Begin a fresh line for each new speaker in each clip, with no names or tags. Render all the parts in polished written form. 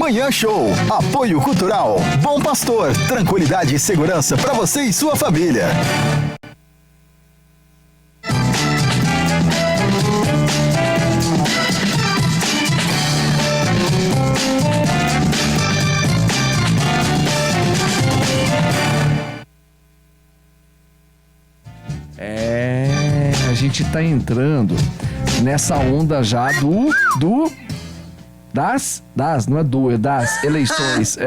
Manhã Show. Apoio Cultural. Bom Pastor. Tranquilidade e segurança para você e sua família.
A gente tá entrando nessa onda já das eleições.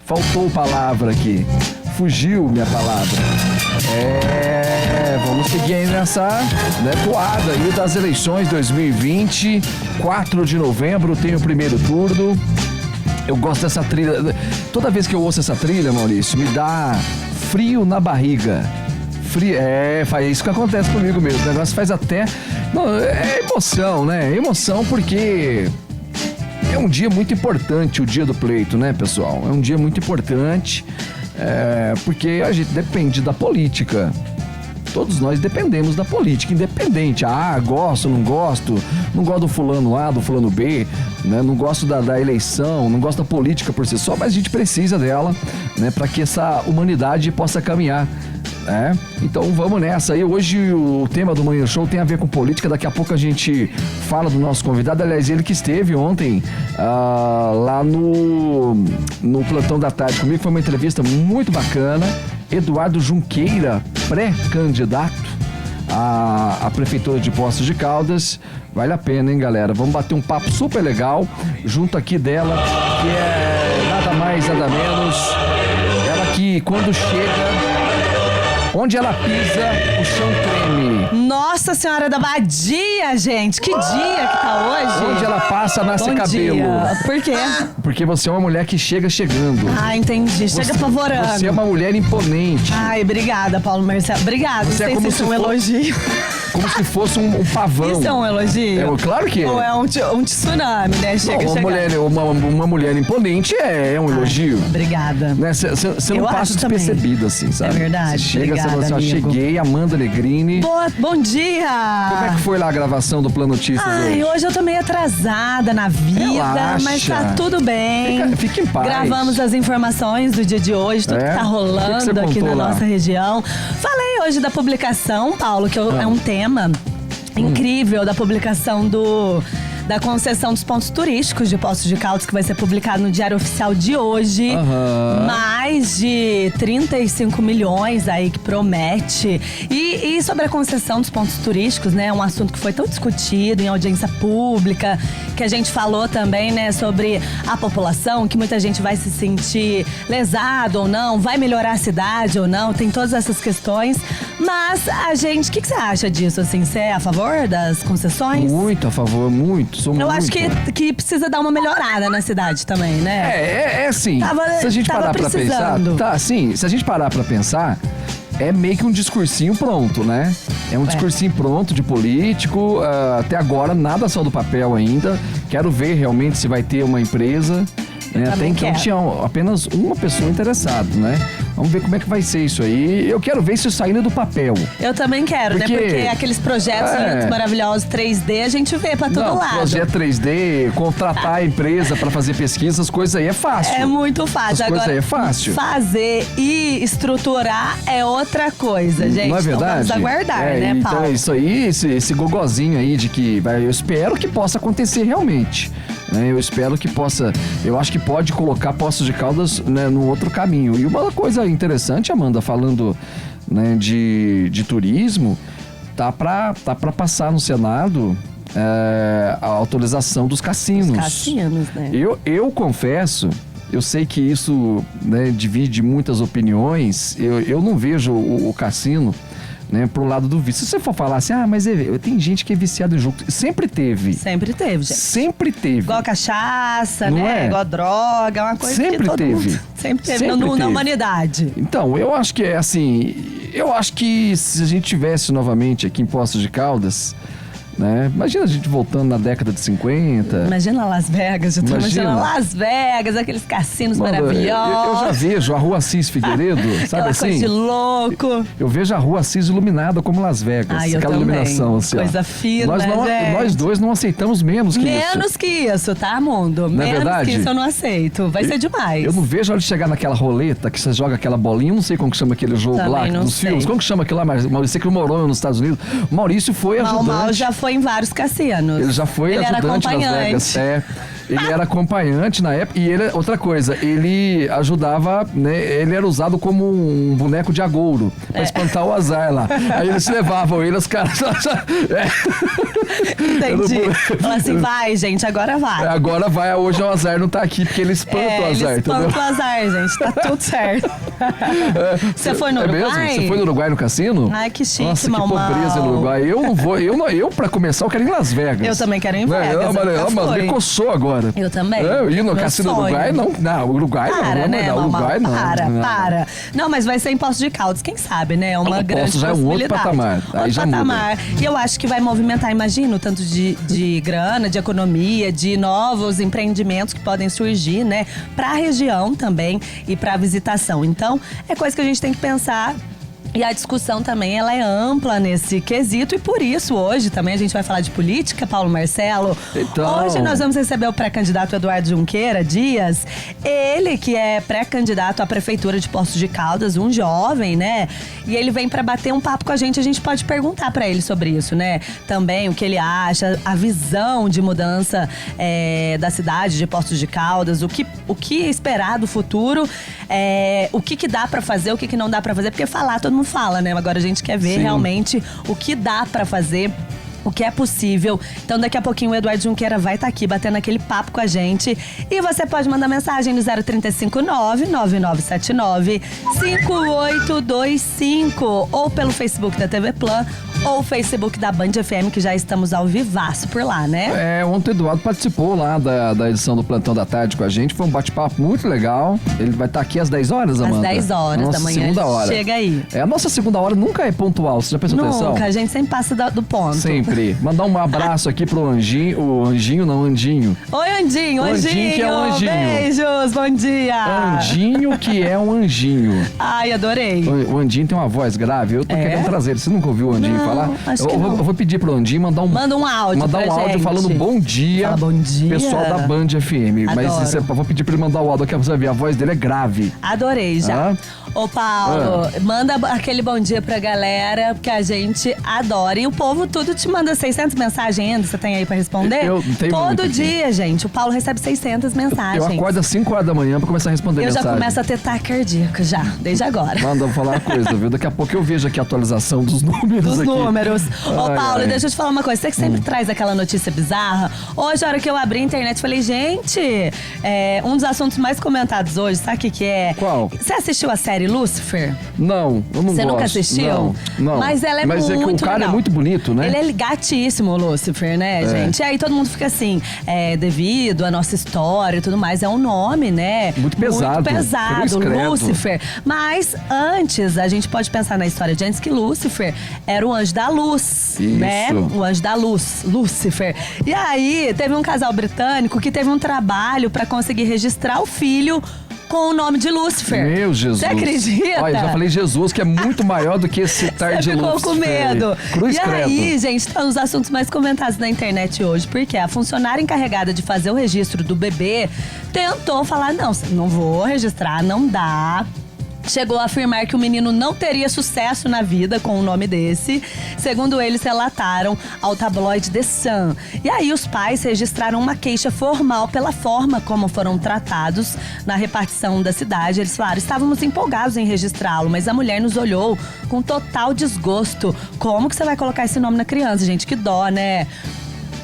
Faltou palavra aqui. Fugiu minha palavra. Vamos seguir aí nessa toada aí das eleições 2020. 4 de novembro tem o primeiro turno. Eu gosto dessa trilha. Toda vez que eu ouço essa trilha, Maurício, me dá frio na barriga. É isso que acontece comigo mesmo. O negócio faz até... Não, é emoção, né? Emoção porque é um dia muito importante, o dia do pleito, né, pessoal? É um dia muito importante, porque a gente depende da política. Todos nós dependemos da política, independente. Gosto, não gosto do fulano A, do fulano B, né? Não gosto da eleição, não gosto da política por si só, mas a gente precisa dela, né? Para que essa humanidade possa caminhar. Então vamos nessa aí. Hoje o tema do Manhã Show tem a ver com política. Daqui a pouco a gente fala do nosso convidado. Aliás, ele que esteve ontem lá no Plantão da Tarde comigo. Foi uma entrevista muito bacana. Eduardo Junqueira, pré-candidato à Prefeitura de Poços de Caldas. Vale a pena, hein, galera? Vamos bater um papo super legal junto aqui dela, que é nada mais, nada menos. Ela que quando chega... Onde ela pisa, o chão treme.
Nossa Senhora da Badia, gente. Que dia que tá hoje.
Onde ela passa, nasce
Bom
cabelo.
Dia. Por quê?
Porque você é uma mulher que chega chegando.
Entendi. Chega apavorando.
Você é uma mulher imponente.
Obrigada, Paulo Marcelo. Obrigada.
Você
não sei se isso é um elogio.
Como se fosse um pavão.
Isso é um elogio?
Claro que é.
Ou é um tsunami, né?
Uma mulher imponente é um elogio.
Obrigada.
Você não passa despercebido, assim, sabe?
É verdade.
Você chega,
obrigada,
você fala assim, cheguei, Amanda Negrini.
Bom dia!
Como é que foi lá a gravação do Plano Notícias hoje?
Hoje eu tô meio atrasada na vida,
Relaxa.
mas tá tudo bem.
Fica em paz.
Gravamos as informações do dia de hoje, tudo que tá rolando aqui na nossa região. Falei hoje da publicação, Paulo, que é um tema incrível, da publicação da concessão dos pontos turísticos de Poços de Caldas, que vai ser publicado no Diário Oficial de hoje. Mais de 35 milhões aí que promete. E sobre a concessão dos pontos turísticos, né? Um assunto que foi tão discutido em audiência pública, que a gente falou também, né? Sobre a população, que muita gente vai se sentir lesado ou não, vai melhorar a cidade ou não, tem todas essas questões. Mas a gente, o que você acha disso, assim? Você é a favor das concessões?
Muito a favor, muito.
Eu acho que precisa dar uma melhorada na cidade também, né?
Assim. Se a gente parar pra pensar. Se a gente parar pra pensar, é meio que um discursinho pronto, né? É um discursinho pronto de político. Até agora, nada só do papel ainda. Quero ver realmente se vai ter uma empresa. Até então tinha apenas uma pessoa interessada, né? Vamos ver como é que vai ser isso aí. Eu quero ver isso saindo do papel.
Eu também quero, né? Porque aqueles projetos maravilhosos 3D, a gente vê pra todo lado.
Projeto 3D, contratar a empresa pra fazer pesquisa, essas coisas aí é fácil.
É muito fácil.
Agora, aí é fácil.
Fazer e estruturar é outra coisa, gente.
Não é verdade?
Então vamos aguardar, né, Paulo?
Então isso aí, esse gogozinho aí de que eu espero que possa acontecer realmente. Eu espero que possa. Eu acho que pode colocar Poços de Caldas, né, no outro caminho. E uma coisa interessante, Amanda, falando, né, de turismo, tá pra passar no Senado a autorização dos cassinos.
Os cassinos, né?
Eu confesso, eu sei que isso, né, divide muitas opiniões. Eu não vejo o cassino, né, pro lado do vício. Se você for falar assim, mas tem gente que é viciada em jogo. Sempre teve.
Sempre teve, gente.
Sempre teve.
Igual cachaça,
não
né? Igual droga, uma coisa
sempre
que todo
teve.
Mundo sempre teve na humanidade.
Então, eu acho que é assim, eu acho que se a gente tivesse novamente aqui em Poços de Caldas, né? Imagina a gente voltando na década de 50.
Imagina Las Vegas, eu tô imaginando Las Vegas, aqueles cassinos maravilhosos.
Eu já vejo a Rua Assis Figueiredo, sabe
aquela
assim?
Coisa de louco.
Eu vejo a Rua Assis iluminada como Las Vegas.
Ai,
aquela
também.
Iluminação, assim.
Coisa fina,
nós dois não aceitamos menos que isso.
Menos que isso, tá, mundo?
Não é
menos
verdade?
que isso eu não aceito. Vai ser demais.
Eu não vejo a hora de chegar naquela roleta que você joga aquela bolinha, eu não sei como que chama aquele jogo
também
lá,
não
nos
sei.
filmes. Como que chama aquilo lá, Maurício? Que morou nos Estados Unidos. O Maurício foi ajudante.
Mal já foi em vários cassinos.
Ele já foi
ele
ajudante
era
nas Vegas. Ele era acompanhante na época. E ele, outra coisa, ele ajudava, né? Ele era usado como um boneco de agouro pra espantar o azar lá. Aí eles levavam ele, os caras.
Entendi. Falou assim, vai, gente, agora vai.
Agora vai, hoje o azar não tá aqui, porque ele espanta o azar,
ele espanta o azar, gente. Tá tudo certo. Você foi no Uruguai?
Mesmo? Você foi no Uruguai no cassino?
Ai, que chique,
nossa, que pobreza no Uruguai. Eu não vou, eu pra começar, eu quero ir em Las Vegas.
Eu também quero ir em Vegas.
Me coçou agora.
Eu também.
Eu ir no cassino do Uruguai, não. Não, Uruguai
para,
não.
Né,
Uruguai não.
Para. Não, mas vai ser em Poços de Caldas, quem sabe, né? Uma grande
já
possibilidade.
É um outro patamar. Aí já
patamar. E eu acho que vai movimentar, imagina, o tanto de grana, de economia, de novos empreendimentos que podem surgir, né? Pra região também e pra visitação. Então, é coisa que a gente tem que pensar. E a discussão também, ela é ampla nesse quesito e por isso hoje também a gente vai falar de política, Paulo Marcelo.
Então...
Hoje nós vamos receber o pré-candidato Eduardo Junqueira Dias, ele que é pré-candidato à Prefeitura de Poços de Caldas, um jovem, né? E ele vem para bater um papo com a gente pode perguntar para ele sobre isso, né? Também o que ele acha, a visão de mudança da cidade de Poços de Caldas, o que esperar do futuro, o que dá para fazer, o que não dá para fazer, porque falar todo mundo fala, né? Agora a gente quer ver realmente o que dá pra fazer, o que é possível. Então daqui a pouquinho o Eduardo Junqueira vai estar aqui batendo aquele papo com a gente. E você pode mandar mensagem no 035-9925 ou pelo Facebook da TV Plan ou Facebook da Band FM, que já estamos ao vivaço por lá, né?
Ontem o Eduardo participou lá da edição do Plantão da Tarde com a gente. Foi um bate-papo muito legal. Ele vai estar aqui às 10 horas, Amanda?
Às 10 horas da manhã.
Segunda hora.
Chega aí.
A nossa segunda hora nunca é pontual. Você já prestou atenção?
Nunca, a gente sempre passa do ponto.
Sempre. Mandar um abraço aqui pro Andinho. Andinho.
Oi, Andinho.
Andinho que é um anjinho.
Beijos, bom dia.
Andinho que é um anjinho.
Ai, adorei.
O Andinho tem uma voz grave. Eu tô querendo trazer ele. Você nunca ouviu o Andinho falar? Eu vou pedir pro Andinho mandar um áudio falando bom dia.
Fala bom dia.
Pessoal da Band FM.
Adoro.
Mas eu vou pedir pra ele mandar o áudio aqui pra você ver. A voz dele é grave.
Adorei já. Ô, Paulo, manda aquele bom dia pra galera, porque a gente adora. E o povo tudo te manda 600 mensagens ainda, você tem aí pra responder?
Eu tenho
todo dia, gente. O Paulo recebe 600 mensagens.
Eu acordo às 5 horas da manhã pra começar a responder mensagem.
Eu já começo a ter taquicardia já, desde agora.
Manda, vou falar uma coisa, viu? Daqui a pouco eu vejo aqui a atualização dos números aqui. Ô,
Paulo, deixa eu te falar uma coisa. Você que sempre traz aquela notícia bizarra. Hoje, a hora que eu abri a internet, falei, gente, um dos assuntos mais comentados hoje, sabe o que é?
Qual?
Você assistiu a série Lucifer?
Não, eu não gosto.
Você nunca assistiu?
Não.
Mas ela é muito legal.
Mas é que o cara é muito bonito, né?
Ele é gatíssimo, o Lucifer, né, gente? E aí todo mundo fica assim, devido à nossa história e tudo mais, é um nome, né?
Muito pesado.
Lucifer. Mas antes, a gente pode pensar na história de antes que Lucifer era o anjo da luz, né? O anjo da luz, Lucifer. E aí, teve um casal britânico que teve um trabalho pra conseguir registrar o filho com o nome de Lúcifer.
Meu Jesus.
Você acredita?
Olha, já falei Jesus, que é muito maior do que esse tar de Lúcifer.
Ficou com medo.
Cruz
e
credo.
aí, gente, estão os assuntos mais comentados na internet hoje, porque a funcionária encarregada de fazer o registro do bebê tentou falar, não vou registrar, não dá. Chegou a afirmar que o menino não teria sucesso na vida com um nome desse, segundo eles relataram ao tabloide The Sun. E aí os pais registraram uma queixa formal pela forma como foram tratados na repartição da cidade. Eles falaram, estávamos empolgados em registrá-lo, mas a mulher nos olhou com total desgosto. Como que você vai colocar esse nome na criança, gente? Que dó, né?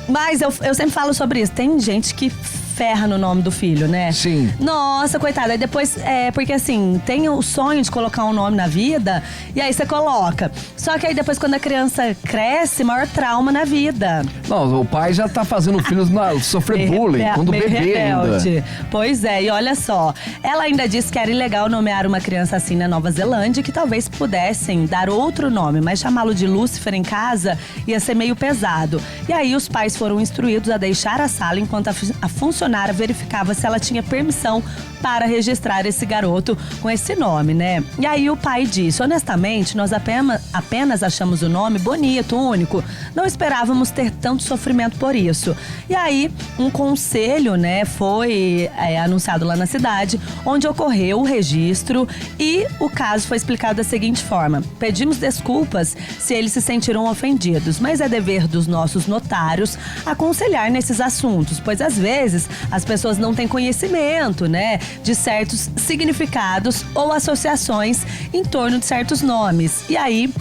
Mas eu sempre falo sobre isso. Tem gente que ferra no nome do filho, né?
Sim.
Nossa, coitada. Aí depois, porque assim, tem o sonho de colocar um nome na vida, e aí você coloca. Só que aí depois, quando a criança cresce, maior trauma na vida.
Não, o pai já tá fazendo o filho sofrer bullying, quando bebê ainda.
Pois é, e olha só, ela ainda disse que era ilegal nomear uma criança assim na Nova Zelândia, que talvez pudessem dar outro nome, mas chamá-lo de Lúcifer em casa ia ser meio pesado. E aí os pais foram instruídos a deixar a sala enquanto a funcionária verificava se ela tinha permissão para registrar esse garoto com esse nome, né? E aí o pai disse, honestamente, nós apenas achamos o nome bonito, único. Não esperávamos ter tanto sofrimento por isso. E aí, um conselho, né, foi anunciado lá na cidade, onde ocorreu o registro e o caso foi explicado da seguinte forma. Pedimos desculpas se eles se sentiram ofendidos, mas é dever dos nossos notários aconselhar nesses assuntos, pois às vezes as pessoas não têm conhecimento, né, de certos significados ou associações em torno de certos nomes. E aí,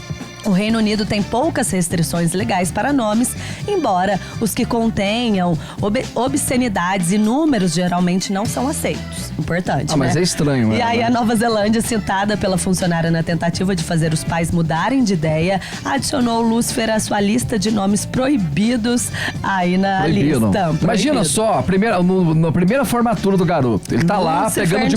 o Reino Unido tem poucas restrições legais para nomes, embora os que contenham obscenidades e números geralmente não são aceitos. Importante, né?
Mas é estranho, né?
E aí a Nova Zelândia, citada pela funcionária na tentativa de fazer os pais mudarem de ideia, adicionou Lúcifer à sua lista de nomes proibidos aí na lista.
Imagina só, na primeira formatura do garoto, ele tá lá pegando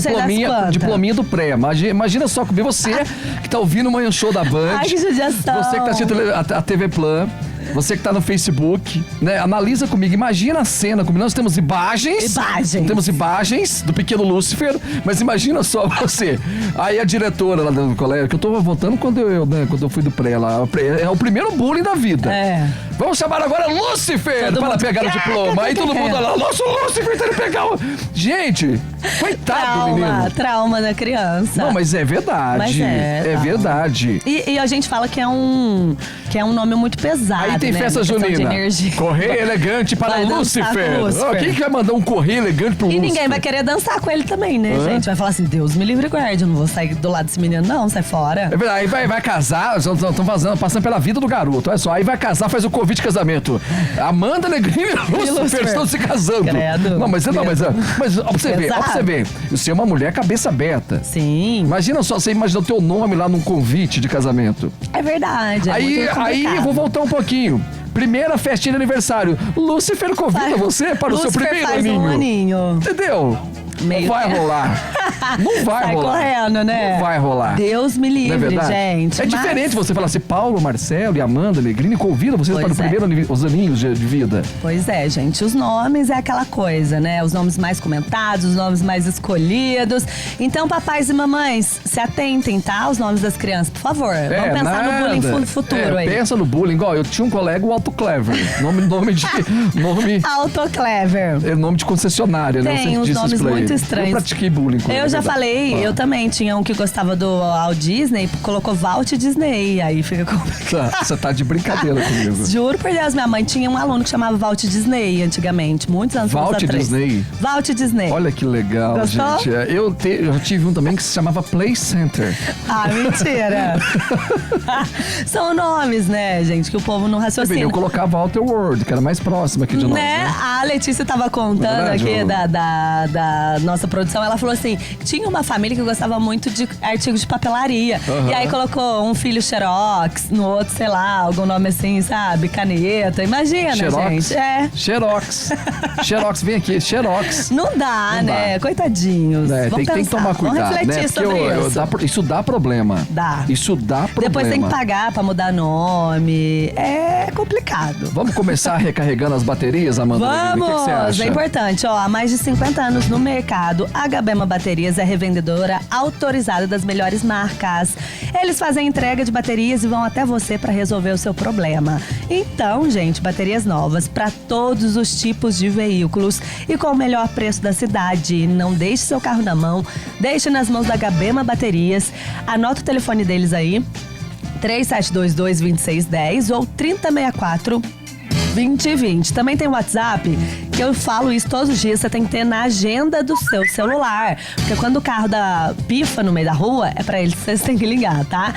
diplominha do pré. Imagina só, você que tá ouvindo o Manhã Show da Band.
Ai, que judiação.
Você que tá assistindo a TV Plan, você que tá no Facebook, né? Analisa comigo, imagina a cena comigo. Nós temos imagens. Temos imagens do pequeno Lúcifer, mas imagina só você. Aí a diretora lá do colégio, que eu tô voltando quando eu fui do pré lá. É o primeiro bullying da vida. Vamos chamar agora Lúcifer para pegar o diploma. Aí todo mundo lá, nossa, o Lúcifer tá indo pegar o... Gente, coitado do menino.
Trauma da criança.
Não, mas é verdade.
Mas é
verdade.
E a gente fala que é um nome muito pesado.
Aí tem festa junina. Correio elegante para Lúcifer. Quem que vai mandar um correio elegante pro Lúcifer?
E ninguém vai querer dançar com ele também, né, gente? Vai falar assim, Deus me livre e guarde, eu não vou sair do lado desse menino, não, sai fora.
É verdade, aí vai casar, estão passando pela vida do garoto, olha só, aí vai casar, faz o convite de casamento. Amanda Negrini e Lúcifer estão se casando.
Credo.
Mas ó, pra você ver, você é uma mulher cabeça aberta.
Sim.
Imagina só, você imagina o teu nome lá num convite de casamento.
É verdade,
Aí eu vou voltar um pouquinho. Primeira festinha de aniversário. Lúcifer convida você para o seu primeiro aninho. Entendeu? Não vai rolar. Não vai
Sai
rolar.
correndo, né?
Não vai rolar.
Deus me livre, gente.
É diferente você falar assim, Paulo, Marcelo e Amanda Negrini convidam vocês para o primeiro os aninhos de vida.
Pois é, gente. Os nomes é aquela coisa, né? Os nomes mais comentados, os nomes mais escolhidos. Então, papais e mamães, se atentem, tá? Os nomes das crianças, por favor. Vamos pensar no bullying futuro aí.
Pensa no bullying. Igual, eu tinha um colega, o Auto Clever. Nome
Auto Clever.
É nome de concessionária, né?
Tem uns nomes muito estranhos.
Eu pratiquei bullying com ele.
Eu já falei, eu também tinha um que gostava do Walt Disney, colocou Walt Disney, aí fica complicado.
Você tá de brincadeira comigo.
Juro por Deus, minha mãe tinha um aluno que chamava Walt Disney antigamente, muitos anos atrás. Walt Disney.
Olha que legal,
Gostou?
gente. Eu tive um também que se chamava Play Center.
Ah, mentira. São nomes, né, gente, que o povo não raciocina.
Eu colocava Walter World, que era mais próximo aqui de nós, né?
A Letícia tava contando aqui da nossa produção, ela falou assim, tinha uma família que gostava muito de artigos de papelaria. E aí colocou um filho Xerox, no outro, sei lá, algum nome assim, sabe? Caneta. Imagina,
Xerox.
gente.
Xerox. Xerox, vem aqui. Xerox.
Não dá, né? Coitadinhos.
Tem que tomar cuidado,
vamos refletir
né?
sobre
isso dá problema.
Dá.
Isso dá problema.
Depois tem que pagar pra mudar nome. É complicado.
Vamos começar recarregando as baterias, Amanda?
Vamos!
O que você acha?
É importante, ó. Há mais de 50 anos no mercado, a Gabema Baterias é revendedora autorizada das melhores marcas. Eles fazem entrega de baterias e vão até você para resolver o seu problema. Então, gente, baterias novas para todos os tipos de veículos e com o melhor preço da cidade. Não deixe seu carro na mão, deixe nas mãos da Gabema Baterias. Anota o telefone deles aí, 3722-2610 ou 3064-2020. Também tem o WhatsApp, que eu falo isso todos os dias, você tem que ter na agenda do seu celular. Porque quando o carro dá pifa no meio da rua, é pra ele que vocês têm que ligar, tá?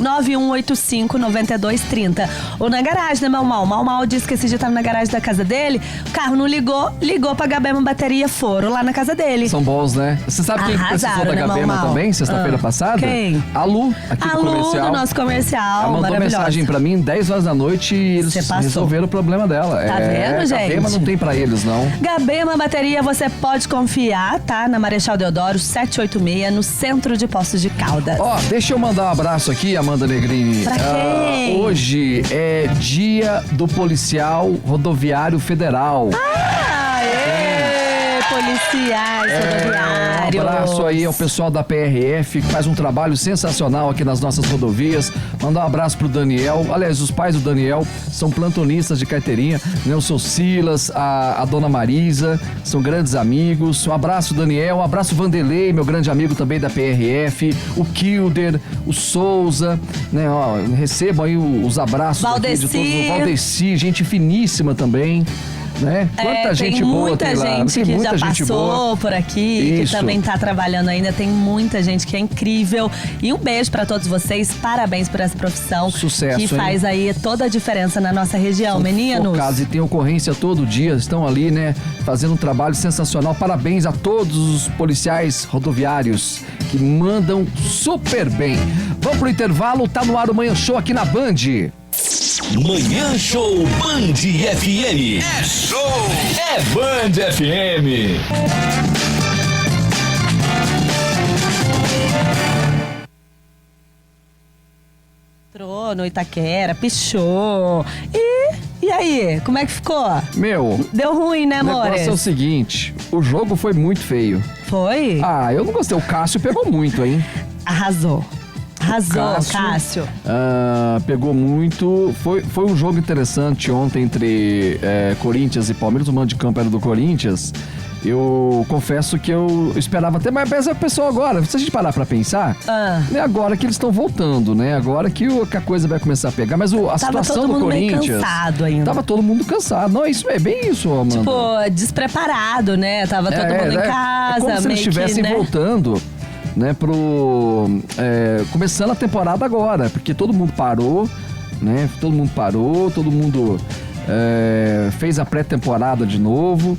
035-9-9185-9230. Ou na garagem, né, Mal? Mal disse que esse dia tava na garagem da casa dele, o carro não ligou pra Gabema Bateria, foram lá na casa dele.
São bons, né? Você sabe quem precisou da Gabema também, sexta-feira passada?
Quem?
A Lu, aqui do comercial.
A Lu do nosso comercial,
ela mandou mensagem pra mim 10 horas da noite e eles resolveram o problema dela.
Tá vendo, gente?
Gabema não tem pra eles, não.
Gabema Bateria, você pode confiar, tá? Na Marechal Deodoro, 786, no centro de Poços de Caldas.
Deixa eu mandar um abraço aqui, Amanda Negrini.
Pra quem?
Hoje é dia do policial rodoviário federal.
Policiais rodoviários.
Um abraço aí ao pessoal da PRF, que faz um trabalho sensacional aqui nas nossas rodovias. Mandar um abraço pro Daniel. Aliás, os pais do Daniel são plantonistas de carteirinha, né? O seu Silas, a dona Marisa, são grandes amigos. Um abraço, Daniel. Um abraço, Vanderlei, meu grande amigo também da PRF. O Kilder, o Souza, né? Recebam aí os abraços aqui de todos. O Valdeci, gente finíssima também. Né? Quanta gente boa tem lá.
Tem muita gente que já passou por aqui, que também tá trabalhando ainda. Tem muita gente que é incrível. E um beijo pra todos vocês. Parabéns por essa profissão.
Sucesso,
que faz aí toda a diferença na nossa região, meninos.
Focados e tem ocorrência todo dia. Estão ali, né? Fazendo um trabalho sensacional. Parabéns a todos os policiais rodoviários que mandam super bem. Vamos pro intervalo. Tá no ar o Manhã Show aqui na Band.
Manhã Show Band FM. É show! É Band FM.
Entrou no Itaquera, pichou. E aí, como é que ficou? Deu ruim, né, amor?
O negócio é o seguinte, o jogo foi muito feio.
Foi?
Eu não gostei. O Cássio pegou muito, hein?
Arrasou, Cássio.
Pegou muito. Foi um jogo interessante ontem entre Corinthians e Palmeiras. O mando de campo era do Corinthians. Eu confesso que eu esperava até mais a pessoa agora. Se a gente parar pra pensar, é agora que eles estão voltando, né? Agora que a coisa vai começar a pegar. Mas a situação do Corinthians...
Meio cansado ainda.
Tava todo mundo cansado. Não, isso é bem isso, Amanda.
Tipo, despreparado, né? Tava todo mundo em casa.
É como se eles estivessem voltando, né? Começando a temporada agora. Porque todo mundo parou, né? Todo mundo fez a pré-temporada de novo.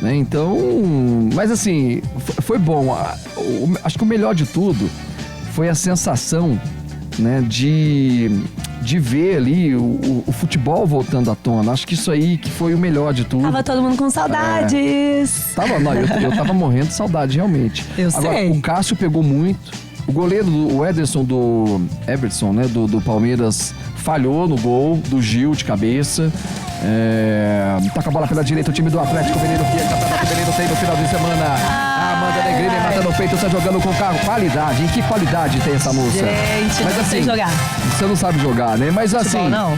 Então, mas assim, foi bom. Acho que o melhor de tudo foi a sensação, né, de ver ali o futebol voltando à tona. Acho que isso aí que foi o melhor de tudo.
Tava todo mundo com saudades.
Eu tava morrendo de saudade, realmente. Agora, o Cássio pegou muito. O goleiro, o Everson, né, do Palmeiras, falhou no gol do Gil de cabeça. Toca a bola pela direita, o time do Atlético Mineiro, que Campeonato Mineiro tem no final de semana. A Amanda Negrini mata no peito, está jogando com carro. Qualidade, hein? Que qualidade tem essa moça?
Gente,
mas
não sei jogar.
Você não sabe jogar, né? Mas assim,
não.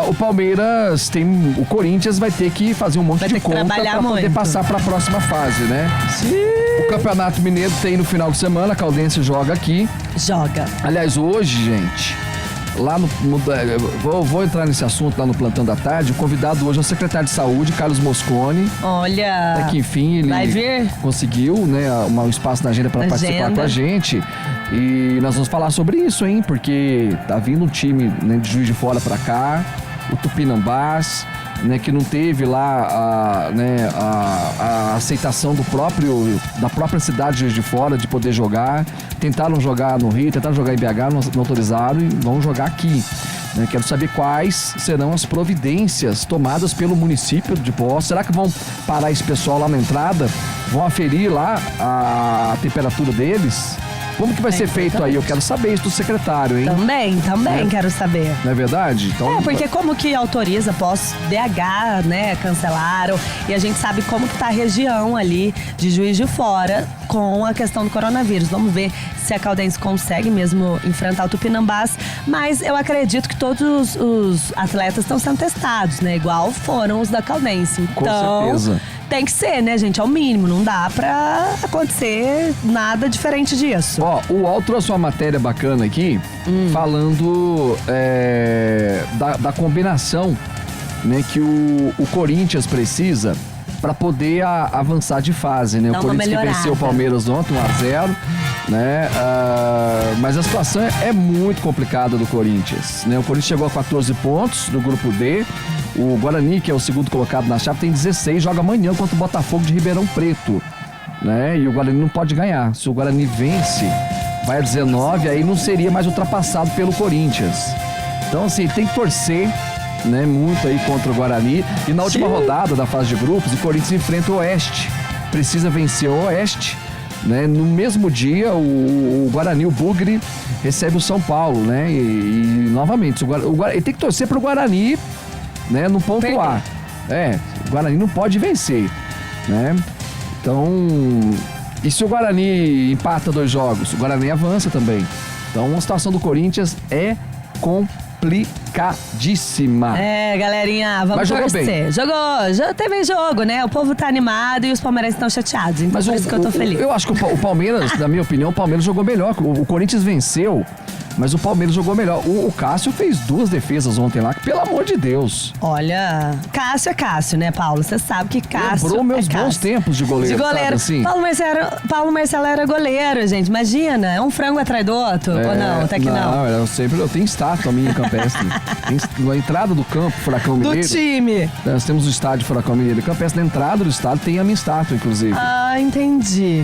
O Palmeiras o Corinthians vai ter que fazer um monte de conta para poder passar para a próxima fase, né?
Sim.
O Campeonato Mineiro tem no final de semana, a Caldense joga aqui. Aliás, hoje, gente... Lá vou entrar nesse assunto lá no Plantão da Tarde. O convidado hoje é o secretário de Saúde, Carlos Mosconi.
Olha!
Até que enfim ele conseguiu, né, um espaço na agenda para participar com a gente. E nós vamos falar sobre isso, hein? Porque tá vindo um time, né, de Juiz de Fora para cá, o Tupinambás, né, que não teve lá a aceitação da própria cidade de Juiz de Fora de poder jogar. Tentaram jogar no Rio, tentaram jogar em BH, não autorizaram e vão jogar aqui. Quero saber quais serão as providências tomadas pelo município de Poços. Será que vão parar esse pessoal lá na entrada? Vão aferir lá a temperatura deles? Como que vai ser feito aí? Eu quero saber isso do secretário, hein?
Também quero saber.
Não é verdade? Então,
porque como que autoriza Poços, DH, né, cancelaram, e a gente sabe como que tá a região ali de Juiz de Fora com a questão do coronavírus. Vamos ver se a Caldense consegue mesmo enfrentar o Tupinambás, mas eu acredito que todos os atletas estão sendo testados, né, igual foram os da Caldense. Então,
com certeza.
Tem que ser, né, gente? É o mínimo. Não dá pra acontecer nada diferente disso.
O UOL trouxe uma matéria bacana aqui, falando da combinação né, que o Corinthians precisa para poder avançar de fase, né? O Corinthians que venceu o Palmeiras ontem, 1-0, né? Mas a situação é muito complicada do Corinthians, né? O Corinthians chegou a 14 pontos no grupo D. O Guarani, que é o segundo colocado na chave, tem 16, joga amanhã contra o Botafogo de Ribeirão Preto, né? E o Guarani não pode ganhar. Se o Guarani vence, vai a 19, aí não seria mais ultrapassado pelo Corinthians. Então, assim, tem que torcer, né, muito aí contra o Guarani. E na última rodada da fase de grupos, o Corinthians enfrenta o Oeste. Precisa vencer o Oeste, né? No mesmo dia, o Guarani, o Bugre, recebe o São Paulo, né? E novamente, ele tem que torcer pro Guarani, né, no ponto A. O Guarani não pode vencer, né? Então, e se o Guarani empata 2 jogos, o Guarani avança também. Então, a situação do Corinthians é complicadíssima.
Galerinha, vamos torcer. Jogou, já teve jogo, né? O povo tá animado e os palmeirenses estão chateados, então por isso que eu tô feliz.
Eu acho que o Palmeiras, na minha opinião, o Palmeiras jogou melhor. O Corinthians venceu, mas o Palmeiras jogou melhor. O Cássio fez 2 defesas ontem lá, que, pelo amor de Deus.
Olha, Cássio é Cássio, né, Paulo? Você sabe que Cássio
lembrou meus bons tempos de goleiro.
De goleiro.
Sabe, assim?
Paulo Marcelo era goleiro, gente. Imagina, é um frango atrás do outro. Ou não, até que não.
Eu tenho estátua minha em Campestre. Na entrada do campo, Furacão Mineiro.
Do time.
Nós temos o estádio Furacão Mineiro. Campestre, na entrada do estádio, tem a minha estátua, inclusive.
Entendi.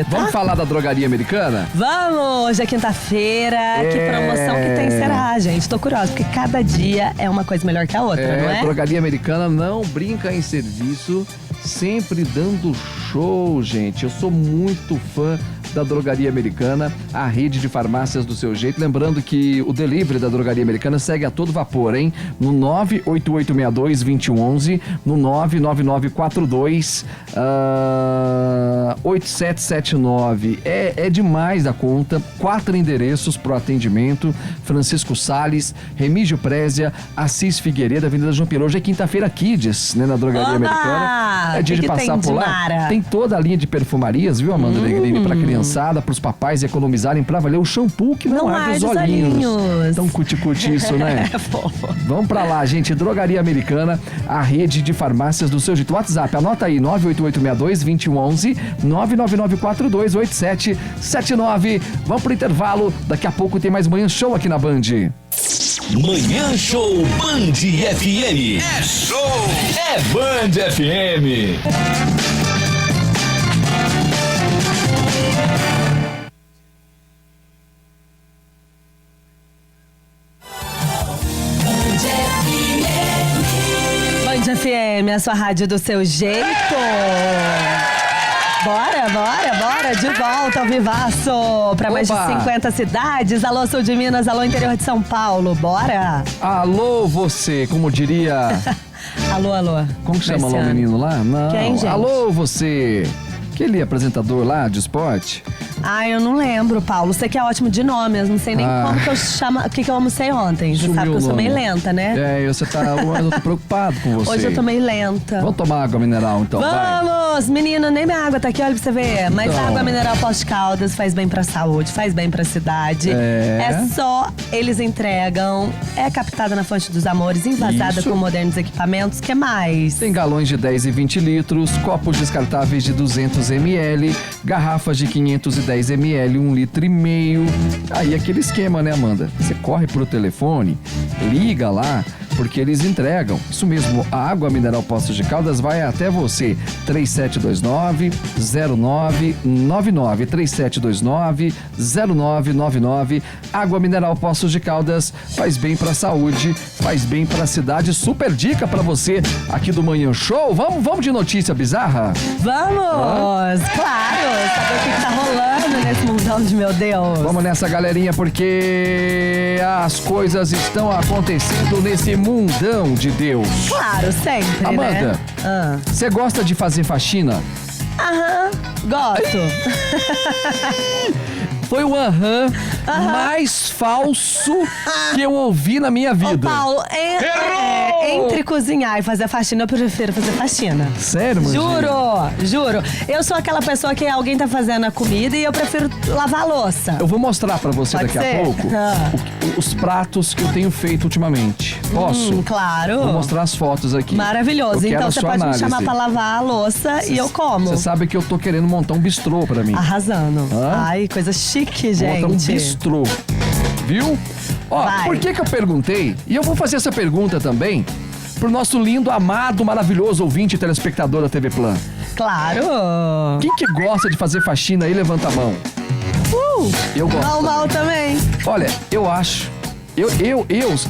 Vamos falar da drogaria americana?
Vamos! Hoje é quinta-feira. Que promoção que tem será, gente? Tô curiosa, porque cada dia é uma coisa melhor que a outra, não é?
Drogaria americana não brinca em serviço, sempre dando show, gente. Eu sou muito fã da Drogaria Americana, a rede de farmácias do seu jeito. Lembrando que o delivery da Drogaria Americana segue a todo vapor, hein? No 98862-2111, no 99942-8779. É demais da conta. 4 endereços pro atendimento: Francisco Salles, Remígio Prézia, Assis Figueiredo, Avenida João Pirou. Hoje é quinta-feira Kids, né, na Drogaria Americana. É dia de passar por lá. Tem toda a linha de perfumarias, viu, Amanda Negrini, pra criançada, pros papais economizarem pra valer o shampoo que não arde os olhinhos. Tão cuti-cuti isso, né? Vamos pra lá, gente. Drogaria Americana, a rede de farmácias do seu jeito. WhatsApp, anota aí, 98862-2111, 99942-8779. Vamos pro intervalo. Daqui a pouco tem mais Manhã Show aqui na Band.
Manhã Show Band FM. É show! É Band FM.
Band FM, a sua rádio do seu jeito. Bora, de volta ao Vivaço, pra mais de 50 cidades. Alô, sul de Minas, alô, interior de São Paulo, bora?
Alô, você, como diria...
Alô.
Como que chama lá o menino lá? Não.
Quem, gente?
Alô, você, aquele apresentador lá de esporte.
Eu não lembro, Paulo. Você que é ótimo de nomes, não sei nem como que eu chamo, o que eu almocei ontem. Você sabe que eu sou meio lenta, né?
Eu tô preocupado com você.
Hoje eu tô meio lenta.
Vamos tomar água mineral, então,
Vamos! Menina, nem minha água tá aqui, olha pra você ver. Mas a água mineral Poços de Caldas faz bem pra saúde, faz bem pra cidade. É só, eles entregam, é captada na fonte dos amores, envasada com modernos equipamentos. Que mais?
Tem galões de 10 e 20 litros, copos descartáveis de 200 ml, garrafas de 510 ml, 1,5 litro. Aí aquele esquema, né, Amanda? Você corre pro telefone, liga lá, porque eles entregam. Isso mesmo, a água mineral Poços de Caldas vai até você. 3729-0999. 3729-0999. Água mineral Poços de Caldas faz bem pra saúde, faz bem pra cidade. Super dica pra você aqui do Manhã Show. Vamos de notícia bizarra?
Vamos! Claro! Saber o que tá rolando nesse mundão de meu Deus.
Vamos nessa, galerinha, porque as coisas estão acontecendo nesse mundão de Deus.
Claro, sempre,
Amanda, você gosta de fazer faxina?
Gosto.
Foi o mais falso que eu ouvi na minha vida.
Ô, Paulo, Entre cozinhar e fazer faxina, eu prefiro fazer faxina.
Sério, mano?
Juro. Eu sou aquela pessoa que alguém tá fazendo a comida e eu prefiro lavar a louça.
Eu vou mostrar pra você
Pode
daqui
ser?
a pouco os pratos que eu tenho feito ultimamente. Posso?
Claro.
Vou mostrar as fotos aqui.
Maravilhoso.
Eu quero
Então
a
você
sua
pode
análise.
me chamar pra lavar a louça e eu como.
Você sabe que eu tô querendo montar um bistrô pra mim.
Arrasando.
Hã?
Ai, coisa chique,
Vou
gente.
montar um bistrô. Viu? Ó,
Vai.
por que eu perguntei? E eu vou fazer essa pergunta também pro nosso lindo, amado, maravilhoso ouvinte e telespectador da TV Plan.
Claro.
Quem que gosta de fazer faxina aí, levanta a mão. Eu gosto.
Mal também.
Olha, eu acho.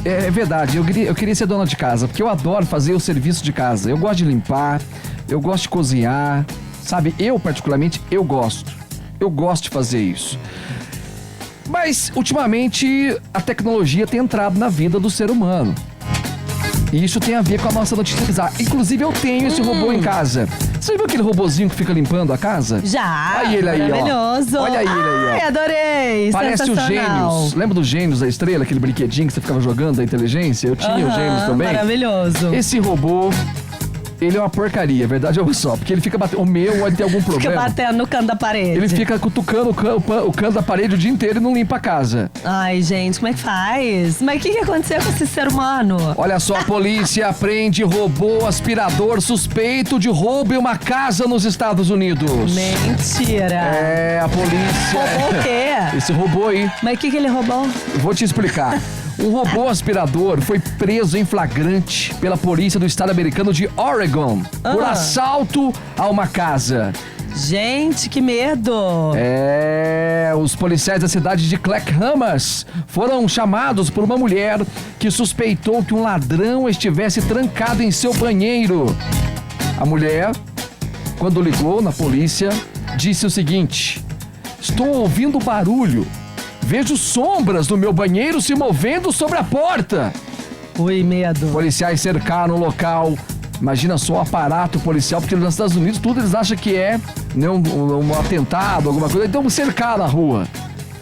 É verdade, eu queria ser dona de casa, porque eu adoro fazer o serviço de casa. Eu gosto de limpar, eu gosto de cozinhar, sabe? Eu, particularmente, eu gosto de fazer isso. Mas, ultimamente, a tecnologia tem entrado na vida do ser humano. E isso tem a ver com a nossa notícia bizarra. Inclusive, eu tenho esse robô em casa. Você viu aquele robozinho que fica limpando a casa?
Já.
Olha ele aí, ó.
Maravilhoso.
Olha ele aí, ó.
Ai, adorei.
Parece os Gênios. Lembra dos Gênios da Estrela? Aquele brinquedinho que você ficava jogando da inteligência? Eu tinha os Gênios também.
Maravilhoso.
Esse robô, ele é uma porcaria, a verdade é só. Porque ele fica batendo. O meu pode ter algum
Fica
problema.
batendo no canto da parede.
Ele fica cutucando o canto da parede o dia inteiro e não limpa a casa.
Ai, gente, como é que faz? Mas o que aconteceu com esse ser humano?
Olha só, a polícia prende robô aspirador suspeito de roubo em uma casa nos Estados Unidos.
Mentira.
É, a polícia.
Roubou o quê?
Esse robô aí.
Mas o que ele roubou?
Eu vou te explicar. Um robô aspirador foi preso em flagrante pela polícia do estado americano de Oregon por assalto a uma casa.
Gente, que medo.
Os policiais da cidade de Clackamas foram chamados por uma mulher que suspeitou que um ladrão estivesse trancado em seu banheiro. A mulher, quando ligou na polícia, disse o seguinte: estou ouvindo barulho. Vejo sombras no meu banheiro se movendo sobre a porta.
Ui, medo.
Policiais cercaram o local. Imagina só o aparato policial, porque nos Estados Unidos tudo eles acham que é um atentado, alguma coisa. Então cercaram a rua.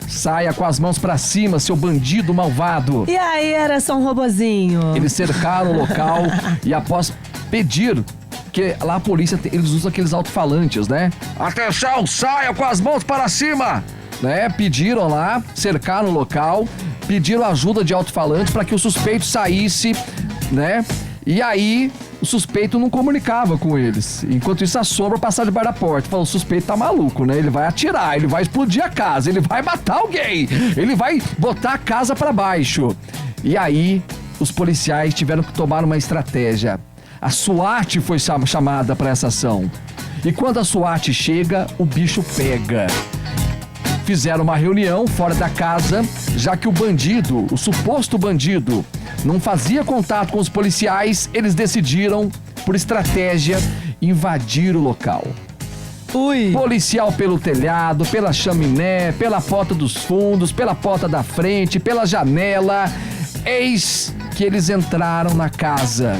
Saia com as mãos pra cima, seu bandido malvado.
E aí, era só um robozinho.
Eles cercaram o local e após pedir, porque lá a polícia, eles usam aqueles alto-falantes, né? Atenção, saia com as mãos para cima! Né? Pediram lá, cercaram o local, pediram ajuda de alto-falante para que o suspeito saísse, né? E aí, o suspeito não comunicava com eles. Enquanto isso, a sombra passava debaixo da porta. Falou, o suspeito tá maluco, né? Ele vai atirar, ele vai explodir a casa, ele vai matar alguém, ele vai botar a casa para baixo. E aí, os policiais tiveram que tomar uma estratégia. A SWAT foi chamada para essa ação. E quando a SWAT chega, o bicho pega. Fizeram uma reunião fora da casa, já que o bandido, o suposto bandido, não fazia contato com os policiais, eles decidiram, por estratégia, invadir o local.
Ui.
Policial pelo telhado, pela chaminé, pela porta dos fundos, pela porta da frente, pela janela. Eis que eles entraram na casa.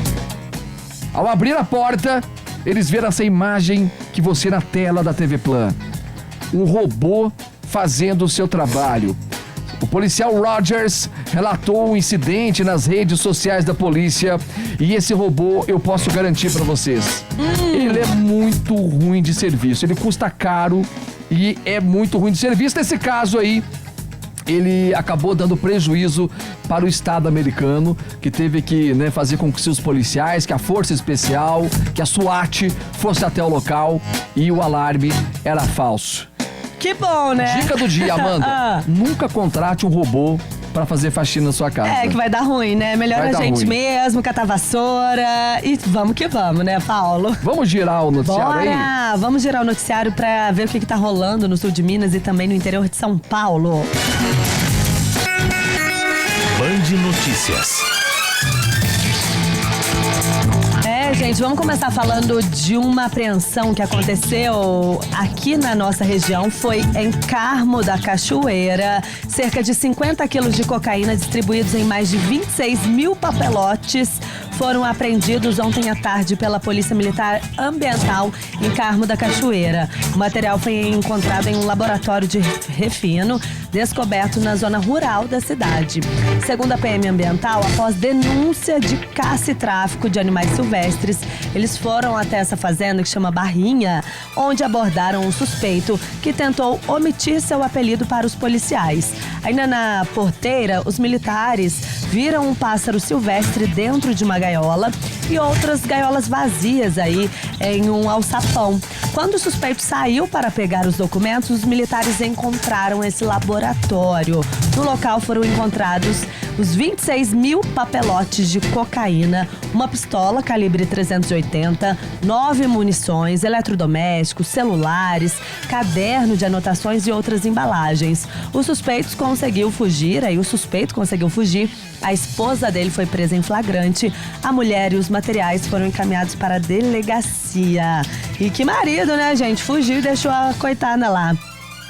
Ao abrir a porta, eles viram essa imagem que você na tela da TV Plan. Um robô fazendo o seu trabalho. O policial Rogers relatou o incidente nas redes sociais da polícia e esse robô eu posso garantir para vocês. Ele é muito ruim de serviço, ele custa caro e é muito ruim de serviço. Nesse caso aí, ele acabou dando prejuízo para o Estado americano, que teve que fazer com que seus policiais, que a Força Especial, que a SWAT fosse até o local e o alarme era falso.
Que bom, né?
Dica do dia, Amanda. Nunca contrate um robô pra fazer faxina na sua casa.
É, que vai dar ruim, né? Melhor
Vai
a
dar
gente
ruim.
mesmo, catar a vassoura. E vamos que vamos, né, Paulo?
Vamos girar o noticiário aí?
Bora! Vamos girar o noticiário pra ver o que tá rolando no sul de Minas e também no interior de São Paulo.
Band Notícias.
Gente, vamos começar falando de uma apreensão que aconteceu aqui na nossa região. Foi em Carmo da Cachoeira. Cerca de 50 quilos de cocaína distribuídos em mais de 26 mil papelotes foram apreendidos ontem à tarde pela Polícia Militar Ambiental em Carmo da Cachoeira. O material foi encontrado em um laboratório de refino descoberto na zona rural da cidade. Segundo a PM Ambiental, após denúncia de caça e tráfico de animais silvestres, eles foram até essa fazenda que chama Barrinha, onde abordaram um suspeito que tentou omitir seu apelido para os policiais. Ainda na porteira, os militares viram um pássaro silvestre dentro de uma gaiola e outras gaiolas vazias aí em um alçapão. Quando o suspeito saiu para pegar os documentos, os militares encontraram esse laboratório. No local foram encontrados os 26 mil papelotes de cocaína, uma pistola calibre 380, 9 munições, eletrodomésticos, celulares, caderno de anotações e outras embalagens. O suspeito conseguiu fugir, a esposa dele foi presa em flagrante, a mulher e os materiais foram encaminhados para a delegacia. E que marido, né, gente? Fugiu e deixou a coitada lá.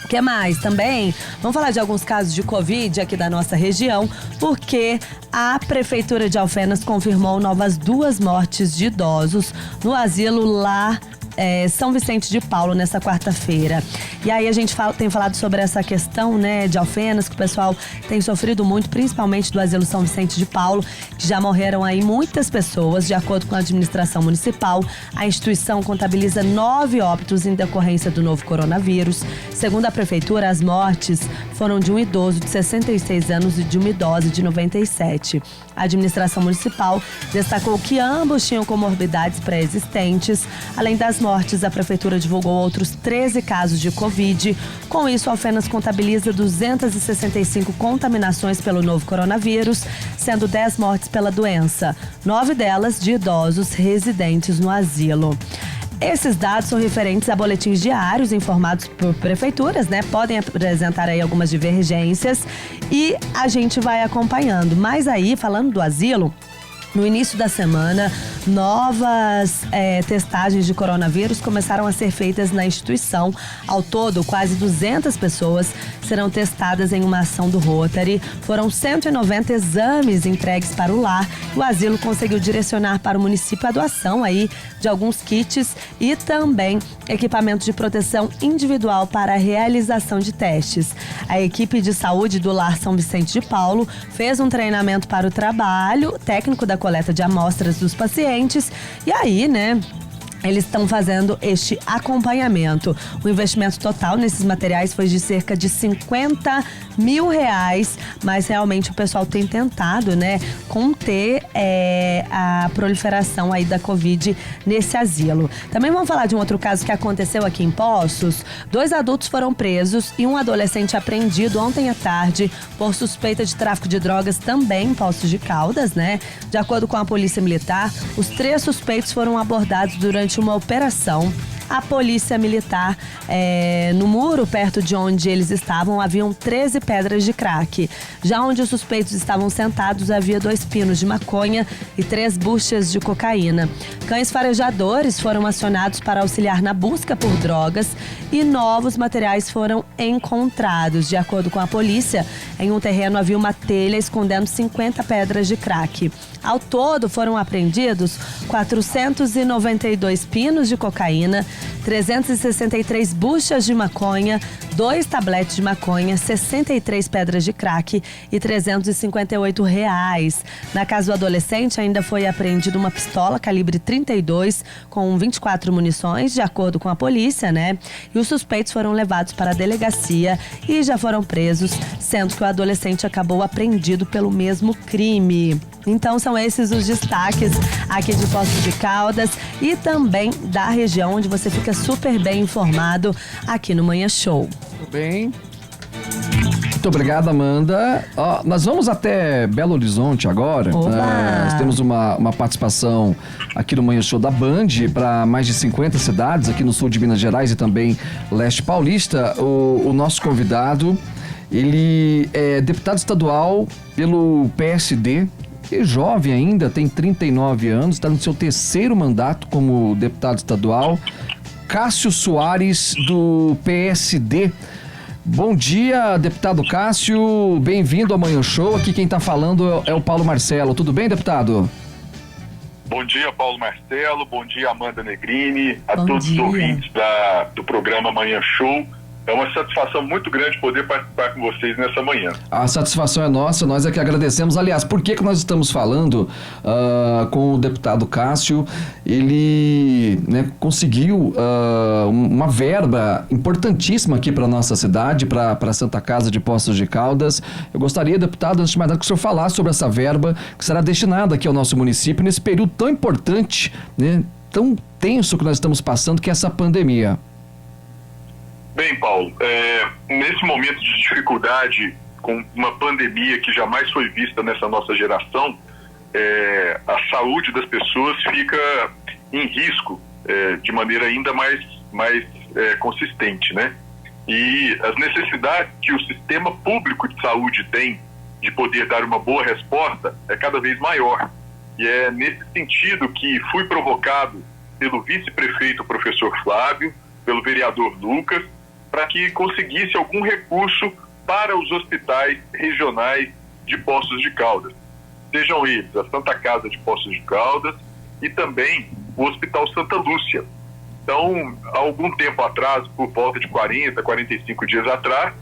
O que mais também? Vamos falar de alguns casos de Covid aqui da nossa região, porque a Prefeitura de Alfenas confirmou novas 2 mortes de idosos no asilo lá São Vicente de Paulo nessa quarta-feira. E aí a gente tem falado sobre essa questão, né, de Alfenas, que o pessoal tem sofrido muito, principalmente do asilo São Vicente de Paulo, que já morreram aí muitas pessoas. De acordo com a administração municipal, a instituição contabiliza 9 óbitos em decorrência do novo coronavírus. Segundo a prefeitura, as mortes foram de um idoso de 66 anos e de uma idosa de 97. A administração municipal destacou que ambos tinham comorbidades pré-existentes. Além das mortes, a prefeitura divulgou outros 13 casos de Covid. Com isso, Alfenas contabiliza 265 contaminações pelo novo coronavírus, sendo 10 mortes pela doença, 9 delas de idosos residentes no asilo. Esses dados são referentes a boletins diários informados por prefeituras, né? Podem apresentar aí algumas divergências e a gente vai acompanhando. Mas aí, falando do asilo, no início da semana, novas testagens de coronavírus começaram a ser feitas na instituição. Ao todo, quase 200 pessoas serão testadas em uma ação do Rotary. Foram 190 exames entregues para o lar. O asilo conseguiu direcionar para o município a doação aí de alguns kits e também equipamento de proteção individual para a realização de testes. A equipe de saúde do Lar São Vicente de Paulo fez um treinamento para o trabalho técnico da coleta de amostras dos pacientes e aí, né, eles estão fazendo este acompanhamento. O investimento total nesses materiais foi de cerca de R$50 mil, mas realmente o pessoal tem tentado, né, conter a proliferação aí da Covid nesse asilo. Também vamos falar de um outro caso que aconteceu aqui em Poços. 2 adultos foram presos e um adolescente apreendido ontem à tarde por suspeita de tráfico de drogas também em Poços de Caldas, né? De acordo com a Polícia Militar, os 3 suspeitos foram abordados durante uma operação. A polícia militar, no muro perto de onde eles estavam, haviam 13 pedras de crack. Já onde os suspeitos estavam sentados, havia 2 pinos de maconha e 3 buchas de cocaína. Cães farejadores foram acionados para auxiliar na busca por drogas e novos materiais foram encontrados. De acordo com a polícia, em um terreno havia uma telha escondendo 50 pedras de crack. Ao todo, foram apreendidos 492 pinos de cocaína, 363 buchas de maconha, 2 tabletes de maconha, 63 pedras de crack e R$358. Na casa do adolescente, ainda foi apreendida uma pistola calibre 32 com 24 munições, de acordo com a polícia, né? E os suspeitos foram levados para a delegacia e já foram presos, sendo que o adolescente acabou apreendido pelo mesmo crime. Então são esses os destaques aqui de Poços de Caldas e também da região, onde você fica super bem informado aqui no Manhã Show.
Tudo bem. Muito obrigado, Amanda. Nós vamos até Belo Horizonte agora. Nós temos uma participação aqui no Manhã Show da Band para mais de 50 cidades aqui no sul de Minas Gerais e também leste paulista. O nosso convidado, ele é deputado estadual pelo PSD. É jovem ainda, tem 39 anos, está no seu 3º mandato como deputado estadual. Cássio Soares, do PSD. Bom dia, deputado Cássio, bem-vindo ao Manhã Show. Aqui quem está falando é o Paulo Marcelo. Tudo bem, deputado?
Bom dia, Paulo Marcelo. Bom dia, Amanda Negrini. A
Bom
todos
dia.
os ouvintes do programa Manhã Show. É uma satisfação muito grande poder participar com vocês nessa manhã.
A satisfação é nossa, nós é que agradecemos. Aliás, por que nós estamos falando com o deputado Cássio? Ele conseguiu uma verba importantíssima aqui para a nossa cidade, para a Santa Casa de Poços de Caldas. Eu gostaria, deputado, antes de mais nada, que o senhor falasse sobre essa verba que será destinada aqui ao nosso município nesse período tão importante, tão tenso que nós estamos passando, que é essa pandemia.
Bem, Paulo, nesse momento de dificuldade, com uma pandemia que jamais foi vista nessa nossa geração, a saúde das pessoas fica em risco de maneira ainda mais consistente, né? E as necessidades que o sistema público de saúde tem de poder dar uma boa resposta é cada vez maior. E é nesse sentido que fui provocado pelo vice-prefeito professor Flávio, pelo vereador Lucas, para que conseguisse algum recurso para os hospitais regionais de Poços de Caldas. Sejam eles a Santa Casa de Poços de Caldas e também o Hospital Santa Lúcia. Então, há algum tempo atrás, por volta de 40, 45 dias atrás,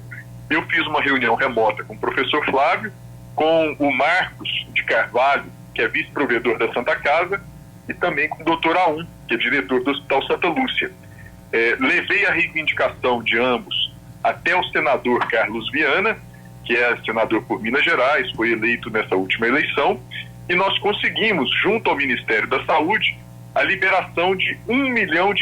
eu fiz uma reunião remota com o professor Flávio, com o Marcos de Carvalho, que é vice-provedor da Santa Casa, e também com o doutor Aum, que é diretor do Hospital Santa Lúcia. Levei a reivindicação de ambos até o senador Carlos Viana, que é senador por Minas Gerais, foi eleito nessa última eleição, e nós conseguimos, junto ao Ministério da Saúde, a liberação de R$1 milhão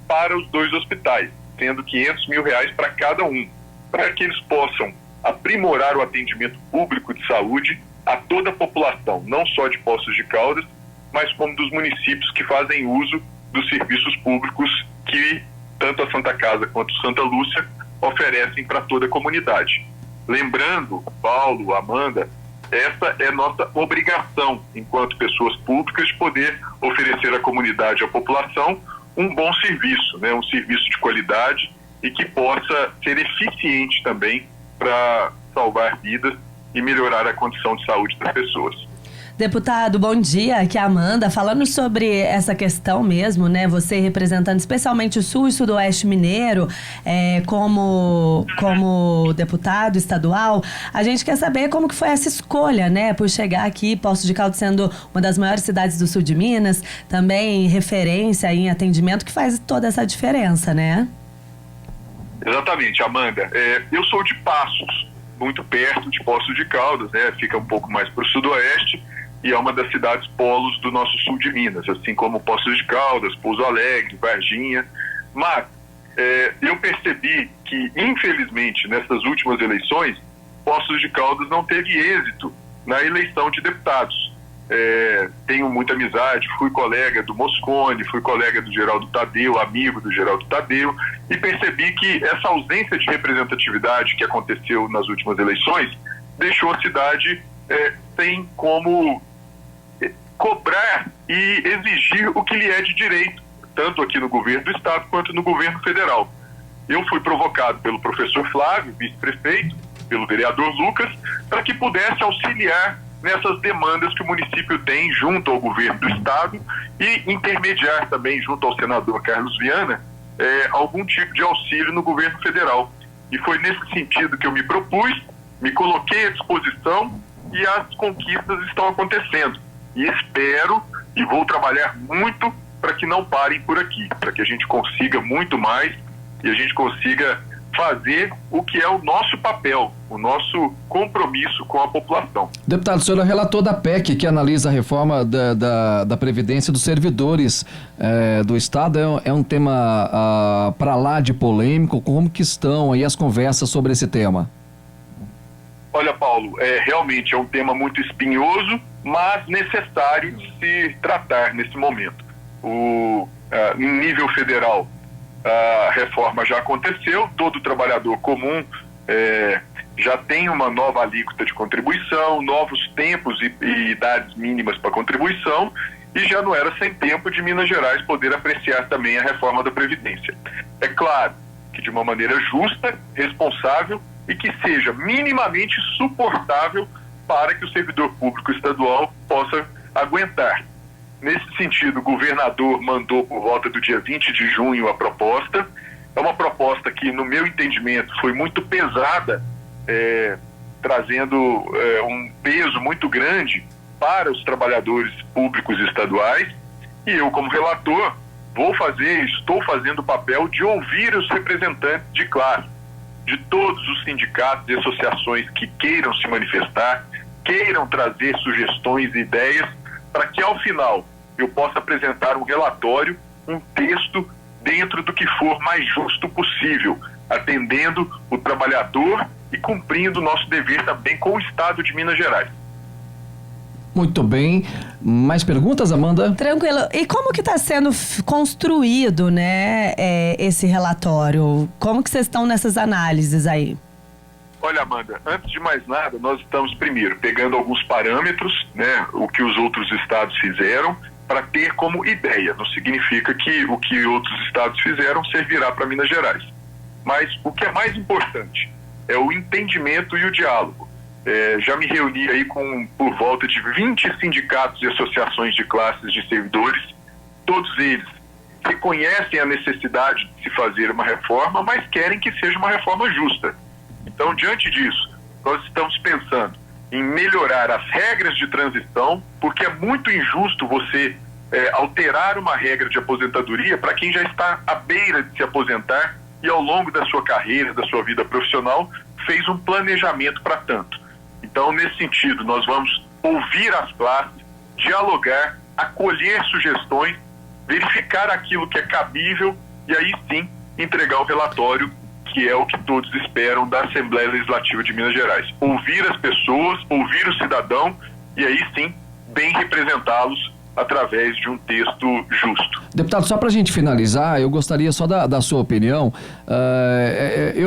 para os 2 hospitais, sendo R$500 mil para cada um, para que eles possam aprimorar o atendimento público de saúde a toda a população, não só de Poços de Caldas, mas como dos municípios que fazem uso dos serviços públicos que tanto a Santa Casa quanto Santa Lúcia oferecem para toda a comunidade. Lembrando, Paulo, Amanda, essa é nossa obrigação enquanto pessoas públicas de poder oferecer à comunidade, à população, um bom serviço, um serviço de qualidade e que possa ser eficiente também para salvar vidas e melhorar a condição de saúde das pessoas.
Deputado, bom dia, aqui é a Amanda, falando sobre essa questão mesmo, né, você representando especialmente o Sul e Sudoeste Mineiro, como deputado estadual, a gente quer saber como que foi essa escolha, né, por chegar aqui, Poços de Caldas sendo uma das maiores cidades do sul de Minas, também referência em atendimento, que faz toda essa diferença, né?
Exatamente, Amanda. Eu sou de Passos, muito perto de Poços de Caldas, né, fica um pouco mais para o sudoeste, e é uma das cidades polos do nosso sul de Minas, assim como Poços de Caldas, Pouso Alegre, Varginha. Mas eu percebi que, infelizmente, nessas últimas eleições, Poços de Caldas não teve êxito na eleição de deputados. Tenho muita amizade, fui colega do Moscone, fui colega do Geraldo Tadeu, amigo do Geraldo Tadeu, e percebi que essa ausência de representatividade que aconteceu nas últimas eleições deixou a cidade sem como cobrar e exigir o que lhe é de direito, tanto aqui no governo do estado quanto no governo federal. Eu fui provocado pelo professor Flávio, vice-prefeito, pelo vereador Lucas, para que pudesse auxiliar nessas demandas que o município tem junto ao governo do estado e intermediar também junto ao senador Carlos Viana algum tipo de auxílio no governo federal. E foi nesse sentido que eu me propus, me coloquei à disposição e as conquistas estão acontecendo. E espero e vou trabalhar muito para que não parem por aqui, para que a gente consiga muito mais e a gente consiga fazer o que é o nosso papel, o nosso compromisso com a população.
Deputado, o senhor é relator da PEC, que analisa a reforma da Previdência dos servidores do Estado. É um tema para lá de polêmico. Como que estão aí as conversas sobre esse tema?
Olha, Paulo, realmente é um tema muito espinhoso, mas necessário de se tratar nesse momento. Em nível federal, a reforma já aconteceu, todo trabalhador comum já tem uma nova alíquota de contribuição, novos tempos e idades mínimas para contribuição, e já não era sem tempo de Minas Gerais poder apreciar também a reforma da Previdência. É claro que de uma maneira justa, responsável e que seja minimamente suportável para que o servidor público estadual possa aguentar. Nesse sentido, o governador mandou por volta do dia 20 de junho a proposta. É uma proposta que, no meu entendimento, foi muito pesada, trazendo um peso muito grande para os trabalhadores públicos estaduais. E eu, como relator, estou fazendo o papel de ouvir os representantes de classe, de todos os sindicatos e associações que queiram se manifestar, queiram trazer sugestões e ideias, para que, ao final, eu possa apresentar um relatório, um texto, dentro do que for mais justo possível, atendendo o trabalhador e cumprindo o nosso dever também com o Estado de Minas Gerais.
Muito bem. Mais perguntas, Amanda?
Tranquilo. E como que está sendo construído, né, esse relatório? Como que vocês estão nessas análises aí?
Olha, Amanda, antes de mais nada, nós estamos primeiro pegando alguns parâmetros, né, o que os outros estados fizeram, para ter como ideia. Não significa que o que outros estados fizeram servirá para Minas Gerais. Mas o que é mais importante é o entendimento e o diálogo. Já me reuni aí com por volta de 20 sindicatos e associações de classes de servidores. Todos eles reconhecem a necessidade de se fazer uma reforma, mas querem que seja uma reforma justa. Então, diante disso, nós estamos pensando em melhorar as regras de transição, porque é muito injusto você alterar uma regra de aposentadoria para quem já está à beira de se aposentar e, ao longo da sua carreira, da sua vida profissional, fez um planejamento para tanto. Então, nesse sentido, nós vamos ouvir as classes, dialogar, acolher sugestões, verificar aquilo que é cabível e aí sim entregar o relatório, que é o que todos esperam da Assembleia Legislativa de Minas Gerais. Ouvir as pessoas, ouvir o cidadão e aí sim bem representá-los através de um texto justo.
Deputado, só para a gente finalizar, eu gostaria só da sua opinião.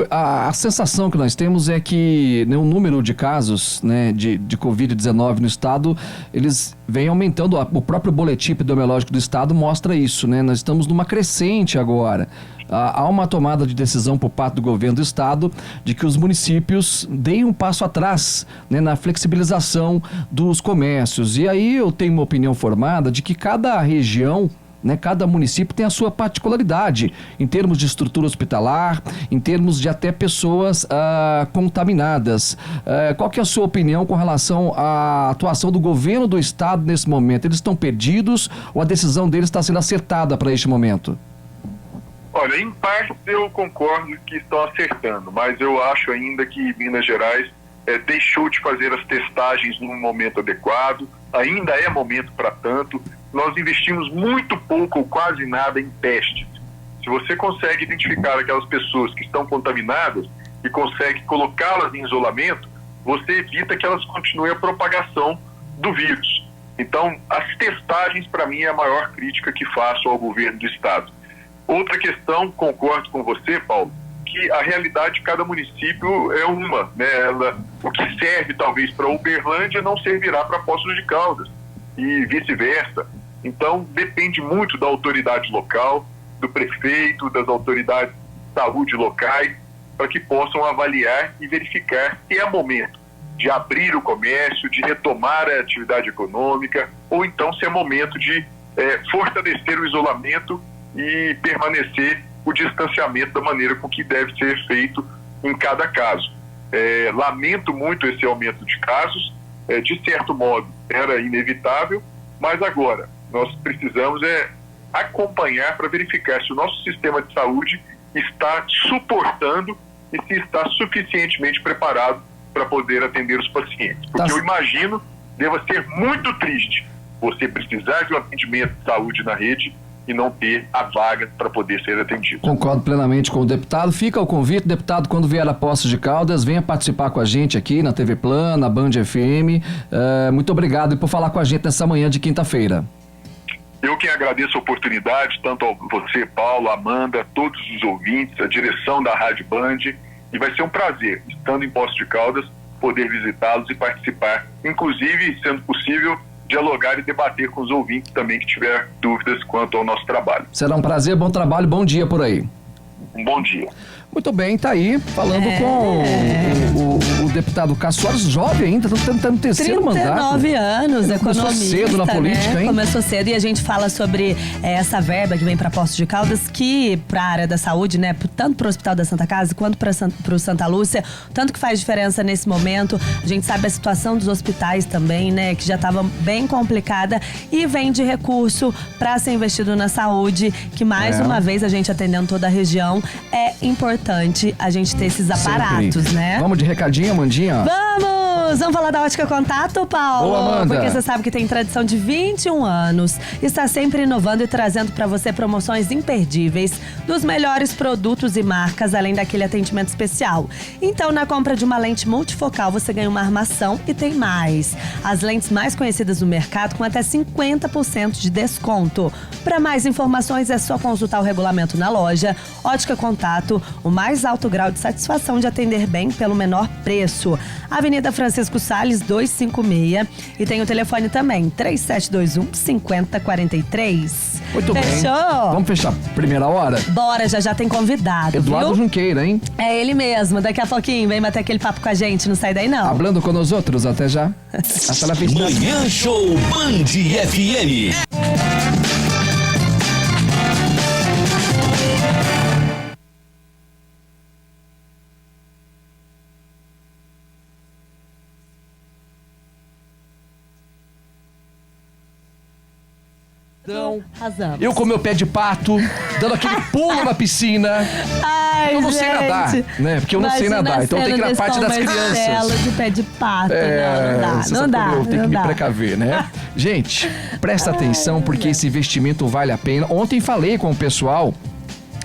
A sensação que nós temos é que o número de casos, né, de Covid-19 no estado, eles vêm aumentando. O próprio boletim epidemiológico do estado mostra isso, né? Nós estamos numa crescente agora. Há uma tomada de decisão por parte do governo do estado de que os municípios deem um passo atrás, né, na flexibilização dos comércios. E aí eu tenho uma opinião formada de que cada região, né, cada município tem a sua particularidade em termos de estrutura hospitalar, em termos de até pessoas contaminadas. Qual que é a sua opinião com relação à atuação do governo do estado nesse momento? Eles estão perdidos ou a decisão deles está sendo acertada para este momento?
Olha, em parte eu concordo que estão acertando, mas eu acho ainda que Minas Gerais deixou de fazer as testagens num momento adequado, ainda é momento para tanto. Nós investimos muito pouco ou quase nada em testes. Se você consegue identificar aquelas pessoas que estão contaminadas e consegue colocá-las em isolamento, você evita que elas continuem a propagação do vírus. Então, as testagens, para mim, é a maior crítica que faço ao governo do estado. Outra questão, concordo com você, Paulo, que a realidade de cada município é uma, né? O que serve talvez para Uberlândia não servirá para Poços de Caldas e vice-versa. Então depende muito da autoridade local, do prefeito, das autoridades de saúde locais, para que possam avaliar e verificar se é momento de abrir o comércio, de retomar a atividade econômica, ou então se é momento de fortalecer o isolamento e permanecer o distanciamento da maneira com que deve ser feito em cada caso. Lamento muito esse aumento de casos, de certo modo era inevitável, mas agora nós precisamos acompanhar para verificar se o nosso sistema de saúde está suportando e se está suficientemente preparado para poder atender os pacientes. Porque eu imagino deva ser muito triste você precisar de um atendimento de saúde na rede e não ter a vaga para poder ser atendido.
Concordo plenamente com o deputado. Fica o convite, deputado, quando vier a Poços de Caldas, venha participar com a gente aqui na TV Plan, na Band FM. Muito obrigado por falar com a gente nessa manhã de quinta-feira.
Eu que agradeço a oportunidade, tanto a você, Paulo, Amanda, todos os ouvintes, a direção da Rádio Band, e vai ser um prazer, estando em Poços de Caldas, poder visitá-los e participar, inclusive, sendo possível, dialogar e debater com os ouvintes também que tiver dúvidas quanto ao nosso trabalho.
Será um prazer, bom trabalho, bom dia por aí.
Um bom dia.
Muito bem, tá aí, falando com o deputado. deputado Cássio Soares, jovem ainda, tá no terceiro mandato.
39 anos, economista.
Começou cedo na política,
né?
hein?
Começou cedo e a gente fala sobre essa verba que vem para Poços de Caldas, que para a área da saúde, né, tanto para o Hospital da Santa Casa quanto para o Santa Lúcia, tanto que faz diferença nesse momento. A gente sabe a situação dos hospitais também, né, que já estava bem complicada e vem de recurso para ser investido na saúde, que mais uma vez a gente atendendo toda a região, é importante a gente ter esses aparatos,
sempre,
né?
Vamos de recadinho, Amandinha?
Vamos falar da Ótica Contato, Paulo?
Boa, Amanda.
Porque você sabe que tem tradição de 21 anos. Está sempre inovando e trazendo para você promoções imperdíveis dos melhores produtos e marcas, além daquele atendimento especial. Então, na compra de uma lente multifocal, você ganha uma armação e tem mais. As lentes mais conhecidas do mercado com até 50% de desconto. Para mais informações, é só consultar o regulamento na loja. Ótica Contato, o mais alto grau de satisfação de atender bem pelo menor preço. Avenida Francisco Salles, 256. E tem o telefone também, 3721-5043.
Muito bem.
Fechou?
Vamos fechar primeira hora?
Bora, já tem convidado,
Eduardo
viu?
Junqueira, hein?
É ele mesmo. Daqui a pouquinho vem bater aquele papo com a gente. Não sai daí, não.
Hablando com nós outros, até já. Hasta la vista.
Manhã Show Band FM.
Arrasamos.
Eu com meu pé de pato, dando aquele pulo na piscina.
Ai,
Eu não sei nadar, né? Porque eu não sei nadar. Então tem que ir na parte das crianças.
De pé de pato,
Não dá. Eu tenho que me precaver, né? Gente, presta atenção porque esse investimento vale a pena. Ontem falei com o pessoal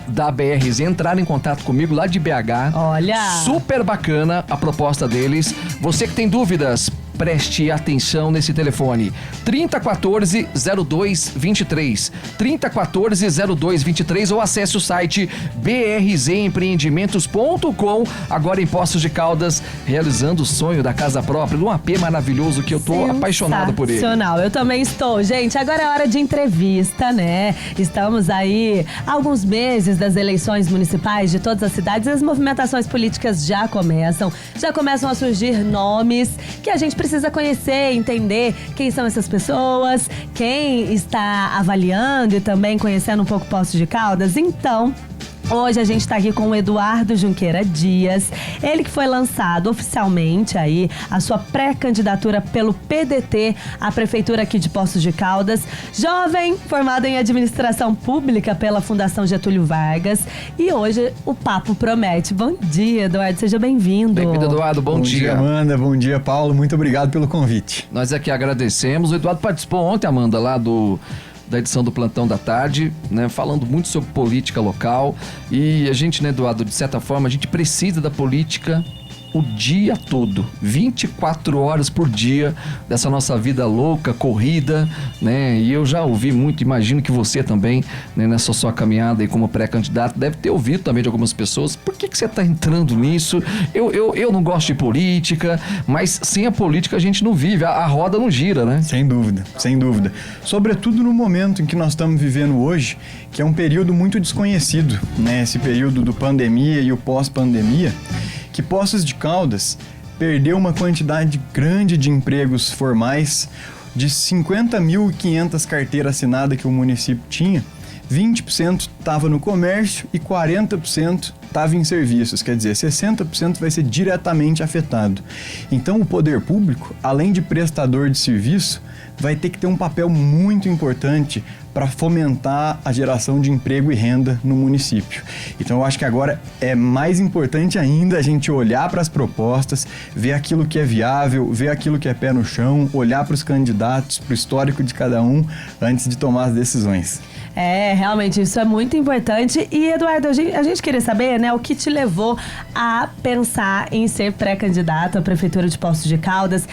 da BRZ, entraram em contato comigo lá de BH.
Olha!
Super bacana a proposta deles. Você que tem dúvidas, preste atenção nesse telefone. 3014-0223. 3014-0223 ou acesse o site brzempreendimentos.com. Agora em Poços de Caldas, realizando o sonho da casa própria, um AP maravilhoso que eu tô apaixonado por ele.
Sensacional, eu também estou. Gente, agora é hora de entrevista, né? Estamos aí há alguns meses das eleições municipais de todas as cidades e as movimentações políticas já começam a surgir nomes que a gente precisa conhecer, entender quem são essas pessoas, quem está avaliando e também conhecendo um pouco Poços de Caldas. Então, hoje a gente está aqui com o Eduardo Junqueira Dias, ele que foi lançado oficialmente aí a sua pré-candidatura pelo PDT à prefeitura aqui de Poços de Caldas, jovem, formado em administração pública pela Fundação Getúlio Vargas, e hoje o papo promete. Bom dia, Eduardo, seja bem-vindo.
Bem-vindo, Eduardo, bom dia.
Amanda, bom dia, Paulo, muito obrigado pelo convite.
Nós aqui agradecemos. O Eduardo participou ontem, Amanda, lá da edição do Plantão da Tarde, né, falando muito sobre política local. E a gente, né, Eduardo, de certa forma, a gente precisa da política o dia todo, 24 horas por dia dessa nossa vida louca, corrida, né? E eu já ouvi muito, imagino que você também, né, nessa sua caminhada aí como pré-candidato, deve ter ouvido também de algumas pessoas, por que você está entrando nisso? Eu não gosto de política, mas sem a política a gente não vive, a roda não gira, né?
Sem dúvida, sem dúvida. Sobretudo no momento em que nós estamos vivendo hoje, que é um período muito desconhecido, né? Esse período do pandemia e o pós-pandemia, que Poços de Caldas perdeu uma quantidade grande de empregos formais. De 50.500 carteiras assinadas que o município tinha, 20% estava no comércio e 40% estava em serviços, quer dizer, 60% vai ser diretamente afetado. Então o poder público, além de prestador de serviço, vai ter que ter um papel muito importante para fomentar a geração de emprego e renda no município. Então eu acho que agora é mais importante ainda a gente olhar para as propostas, ver aquilo que é viável, ver aquilo que é pé no chão, olhar para os candidatos, para o histórico de cada um, antes de tomar as decisões.
É, realmente, isso é muito importante. E, Eduardo, a gente queria saber, né, o que te levou a pensar em ser pré-candidato à Prefeitura de Poços de Caldas.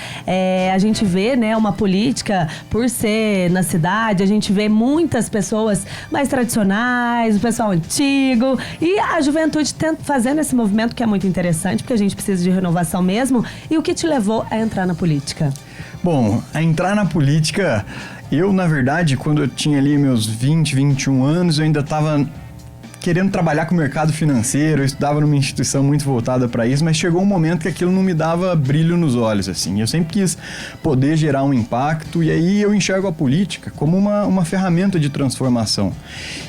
A gente vê, né, uma política, por ser na cidade, a gente vê muitas pessoas mais tradicionais, o pessoal antigo, e a juventude fazendo esse movimento que é muito interessante, porque a gente precisa de renovação mesmo. E o que te levou a entrar na política?
Bom, a entrar na política... Eu, na verdade, quando eu tinha ali meus 20, 21 anos, eu ainda estava querendo trabalhar com o mercado financeiro, eu estudava numa instituição muito voltada para isso, mas chegou um momento que aquilo não me dava brilho nos olhos, assim. Eu sempre quis poder gerar um impacto, e aí eu enxergo a política como uma ferramenta de transformação.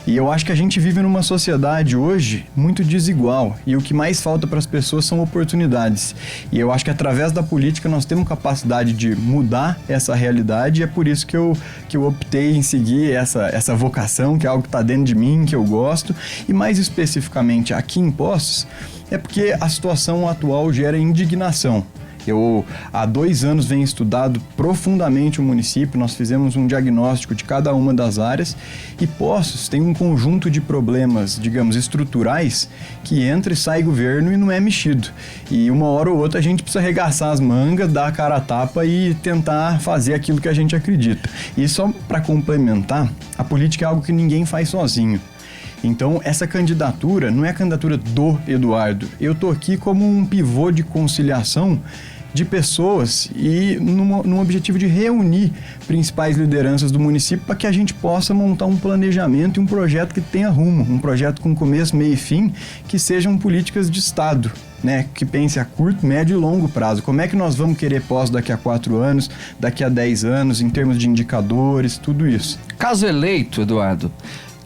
E eu acho que a gente vive numa sociedade hoje muito desigual, e o que mais falta para as pessoas são oportunidades. E eu acho que através da política nós temos capacidade de mudar essa realidade, e é por isso que eu optei em seguir essa vocação, que é algo que está dentro de mim, que eu gosto. E mais especificamente aqui em Poços, é porque a situação atual gera indignação. Eu, há 2 anos, venho estudado profundamente o município, nós fizemos um diagnóstico de cada uma das áreas, e Poços tem um conjunto de problemas, digamos, estruturais, que entra e sai governo e não é mexido. E uma hora ou outra a gente precisa arregaçar as mangas, dar a cara a tapa e tentar fazer aquilo que a gente acredita. E só para complementar, a política é algo que ninguém faz sozinho. Então, essa candidatura não é a candidatura do Eduardo. Eu estou aqui como um pivô de conciliação de pessoas e num objetivo de reunir principais lideranças do município para que a gente possa montar um planejamento e um projeto que tenha rumo, um projeto com começo, meio e fim, que sejam políticas de Estado, né, que pense a curto, médio e longo prazo. Como é que nós vamos querer Poços daqui a 4 anos, daqui a 10 anos, em termos de indicadores, tudo isso.
Caso eleito, Eduardo,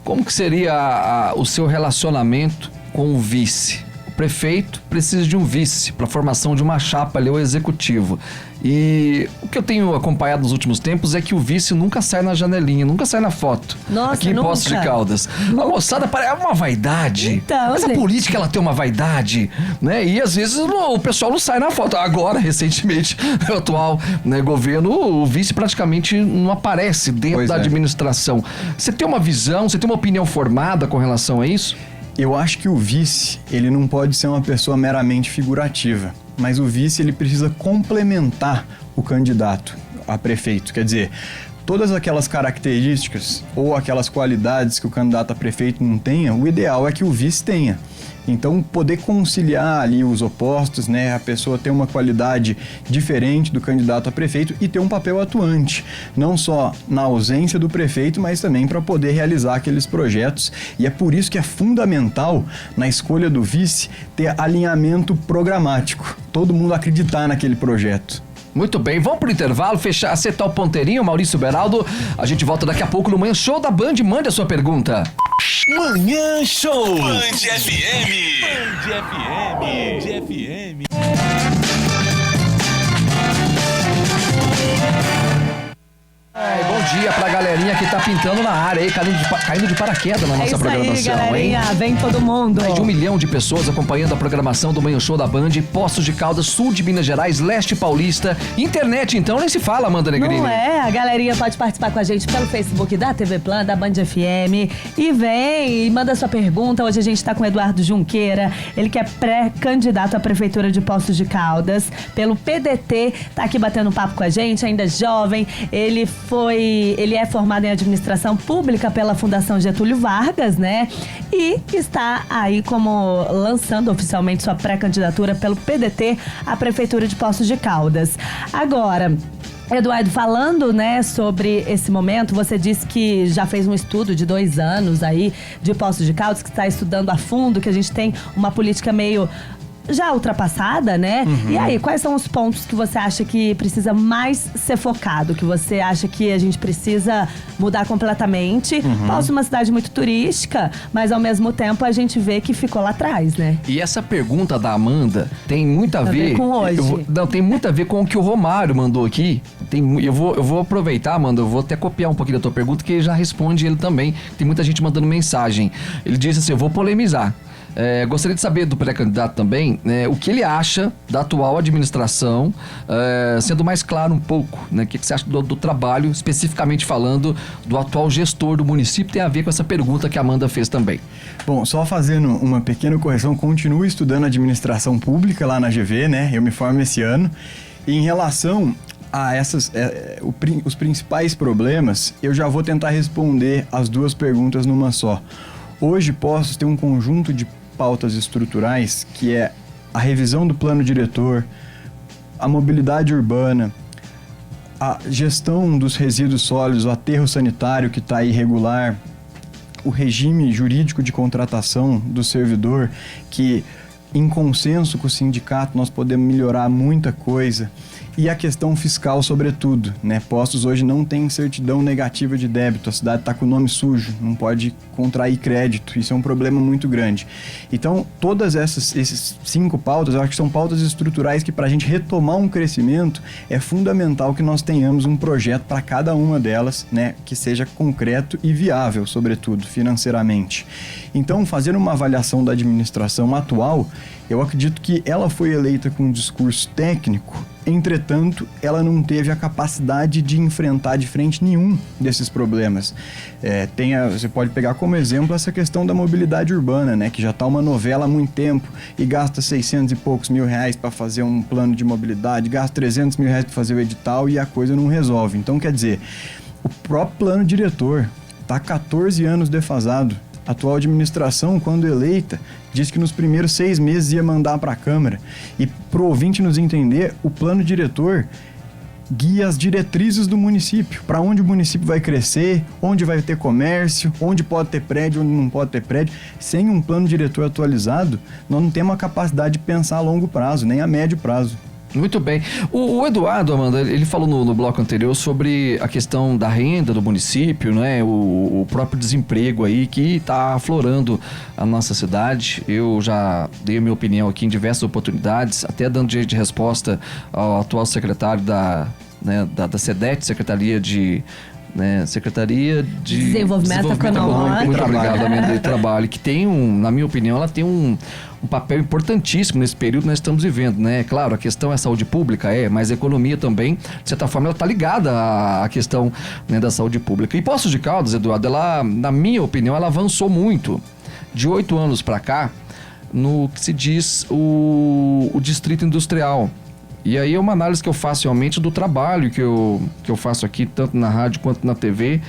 como que seria o seu relacionamento com o vice? O prefeito precisa de um vice para a formação de uma chapa ali, o executivo. E o que eu tenho acompanhado nos últimos tempos é que o vice nunca sai na janelinha, nunca sai na foto.
Nossa,
aqui em Poços de Caldas. A moçada é uma vaidade.
Então,
mas a política, ela tem uma vaidade, né? E às vezes o pessoal não sai na foto. Agora, recentemente, o atual, né, governo, o vice praticamente não aparece dentro da administração. Você tem uma visão, você tem uma opinião formada com relação a isso?
Eu acho que o vice, ele não pode ser uma pessoa meramente figurativa, mas o vice, ele precisa complementar o candidato a prefeito. Quer dizer, todas aquelas características ou aquelas qualidades que o candidato a prefeito não tenha, o ideal é que o vice tenha. Então, poder conciliar ali os opostos, né? A pessoa ter uma qualidade diferente do candidato a prefeito e ter um papel atuante, não só na ausência do prefeito, mas também para poder realizar aqueles projetos. E é por isso que é fundamental, na escolha do vice, ter alinhamento programático, todo mundo acreditar naquele projeto.
Muito bem, vamos pro intervalo, fechar, acertar o ponteirinho, Maurício Beraldo. A gente volta daqui a pouco no Manhã Show da Band. Mande a sua pergunta.
Manhã Show. Band FM. Band FM. Band FM.
Bom dia pra galerinha que tá pintando na área aí, caindo de paraquedas na nossa programação,
aí, galerinha, hein? Vem todo mundo.
Mais de 1 milhão de pessoas acompanhando a programação do Manhã Show da Band, Poços de Caldas, sul de Minas Gerais, leste paulista, internet então, nem se fala, Amanda Negrini.
Não é, a galerinha pode participar com a gente pelo Facebook da TV Plan, da Band FM, e vem e manda sua pergunta. Hoje a gente tá com o Eduardo Junqueira, ele que é pré-candidato à Prefeitura de Poços de Caldas, pelo PDT, tá aqui batendo papo com a gente, ainda jovem, ele é formado em administração pública pela Fundação Getúlio Vargas, né? E está aí como lançando oficialmente sua pré-candidatura pelo PDT à Prefeitura de Poços de Caldas. Agora, Eduardo, falando, né, sobre esse momento, você disse que já fez um estudo de 2 anos aí de Poços de Caldas, que está estudando a fundo, que a gente tem uma política meio já ultrapassada, né? Uhum. E aí, quais são os pontos que você acha que precisa mais ser focado? Que você acha que a gente precisa mudar completamente? Poços é uma cidade muito turística, mas ao mesmo tempo a gente vê que ficou lá atrás, né?
E essa pergunta da Amanda tem muito a ver
com hoje.
Tem muito a ver com o que o Romário mandou aqui. Eu vou aproveitar, Amanda, eu vou até copiar um pouquinho da tua pergunta, que já responde ele também. Tem muita gente mandando mensagem. Ele disse assim, eu vou polemizar. Gostaria de saber do pré-candidato também, o que ele acha da atual administração, sendo mais claro um pouco, né? O que você acha do trabalho, especificamente falando do atual gestor do município, tem a ver com essa pergunta que a Amanda fez também.
Bom, só fazendo uma pequena correção, continuo estudando administração pública lá na GV, né? Eu me formo esse ano. E em relação a os principais problemas, eu já vou tentar responder as 2 perguntas numa só. Hoje, Poços tem um conjunto de pautas estruturais, que é a revisão do plano diretor, a mobilidade urbana, a gestão dos resíduos sólidos, o aterro sanitário que está irregular, o regime jurídico de contratação do servidor, que em consenso com o sindicato nós podemos melhorar muita coisa. E a questão fiscal, sobretudo, né? Postos hoje não têm certidão negativa de débito, a cidade está com o nome sujo, não pode contrair crédito, isso é um problema muito grande. Então, todas esses 5 pautas, eu acho que são pautas estruturais que, para a gente retomar um crescimento, é fundamental que nós tenhamos um projeto para cada uma delas, né? Que seja concreto e viável, sobretudo, financeiramente. Então, fazer uma avaliação da administração atual, eu acredito que ela foi eleita com um discurso técnico, entretanto, ela não teve a capacidade de enfrentar de frente nenhum desses problemas. Você pode pegar como exemplo essa questão da mobilidade urbana, né, que já está uma novela há muito tempo e gasta 600 e poucos mil reais para fazer um plano de mobilidade, gasta 300 mil reais para fazer o edital e a coisa não resolve. Então, quer dizer, o próprio plano diretor está 14 anos defasado. A atual administração, quando eleita, disse que nos primeiros 6 meses ia mandar para a Câmara. E para o ouvinte nos entender, o plano diretor guia as diretrizes do município, para onde o município vai crescer, onde vai ter comércio, onde pode ter prédio, onde não pode ter prédio. Sem um plano diretor atualizado, nós não temos a capacidade de pensar a longo prazo, nem a médio prazo.
Muito bem. O Eduardo, Amanda, ele falou no bloco anterior sobre a questão da renda do município, né? O próprio desemprego aí que está aflorando a nossa cidade. Eu já dei a minha opinião aqui em diversas oportunidades, até dando de resposta ao atual secretário da SEDET, Secretaria de
Desenvolvimento Econômico.
Muito obrigado, Amanda, de trabalho, que tem na minha opinião, ela tem um papel importantíssimo nesse período que nós estamos vivendo, né? Claro, a questão é saúde pública, mas a economia também, de certa forma, ela está ligada à questão, né, da saúde pública. E Poços de Caldas, Eduardo, ela, na minha opinião, ela avançou muito. De 8 anos para cá, no que se diz o distrito industrial. E aí é uma análise que eu faço realmente do trabalho que eu faço aqui, tanto na rádio quanto na TV,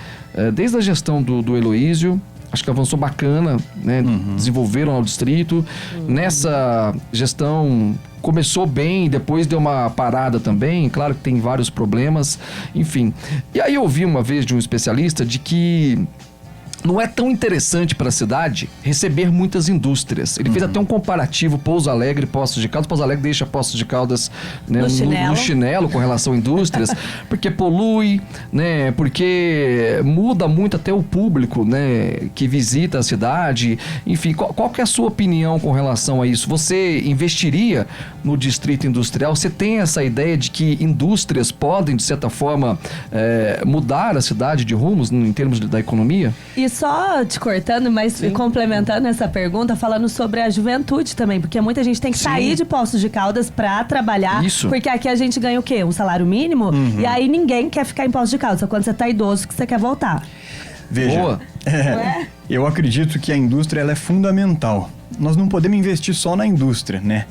desde a gestão do Heloísio. Acho que avançou bacana, né? Desenvolveram ao distrito. Nessa gestão começou bem, depois deu uma parada também. Claro que tem vários problemas, enfim. E aí eu ouvi uma vez de um especialista de que não é tão interessante para a cidade receber muitas indústrias. Ele fez até um comparativo Pouso Alegre e Poços de Caldas. Pouso Alegre deixa Poços de Caldas, né, no chinelo com relação a indústrias, porque polui, né, porque muda muito até o público, né, que visita a cidade. Enfim, qual que é a sua opinião com relação a isso? Você investiria no distrito industrial? Você tem essa ideia de que indústrias podem, de certa forma, mudar a cidade de rumos em termos da economia?
E só te cortando, mas complementando essa pergunta, falando sobre a juventude também, porque muita gente tem que sair de Poços de Caldas pra trabalhar. Isso. Porque aqui a gente ganha o quê? Um salário mínimo? E aí ninguém quer ficar em Poços de Caldas, só quando você tá idoso que você quer voltar.
Veja,
boa.
Eu acredito que a indústria ela é fundamental. Nós não podemos investir só na indústria, né?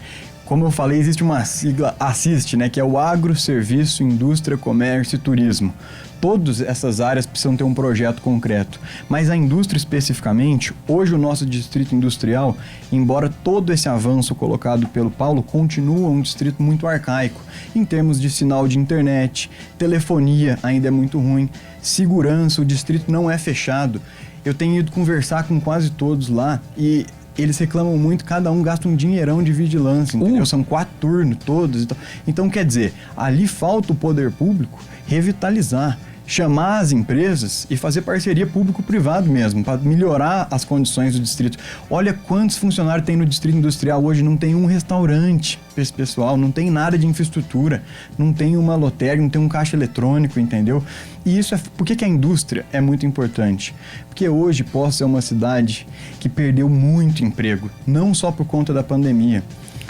Como eu falei, existe uma sigla ASSIST, né, que é o Agro, Serviço, Indústria, Comércio e Turismo. Todas essas áreas precisam ter um projeto concreto. Mas a indústria especificamente, hoje o nosso distrito industrial, embora todo esse avanço colocado pelo Paulo, continua um distrito muito arcaico. Em termos de sinal de internet, telefonia ainda é muito ruim, segurança, o distrito não é fechado. Eu tenho ido conversar com quase todos lá e eles reclamam muito, cada um gasta um dinheirão de vigilância, entendeu? São 4 turnos todos. Então, quer dizer, ali falta o poder público revitalizar, chamar as empresas e fazer parceria público-privado mesmo, para melhorar as condições do distrito. Olha quantos funcionários tem no distrito industrial hoje, não tem um restaurante para esse pessoal, não tem nada de infraestrutura, não tem uma lotérica, não tem um caixa eletrônico, entendeu? E isso por que a indústria é muito importante? Porque hoje Poços é uma cidade que perdeu muito emprego, não só por conta da pandemia.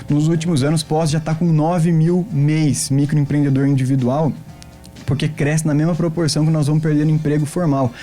Nos últimos anos, Poços já está com 9 mil MEIs, microempreendedor individual, porque cresce na mesma proporção que nós vamos perdendo emprego formal.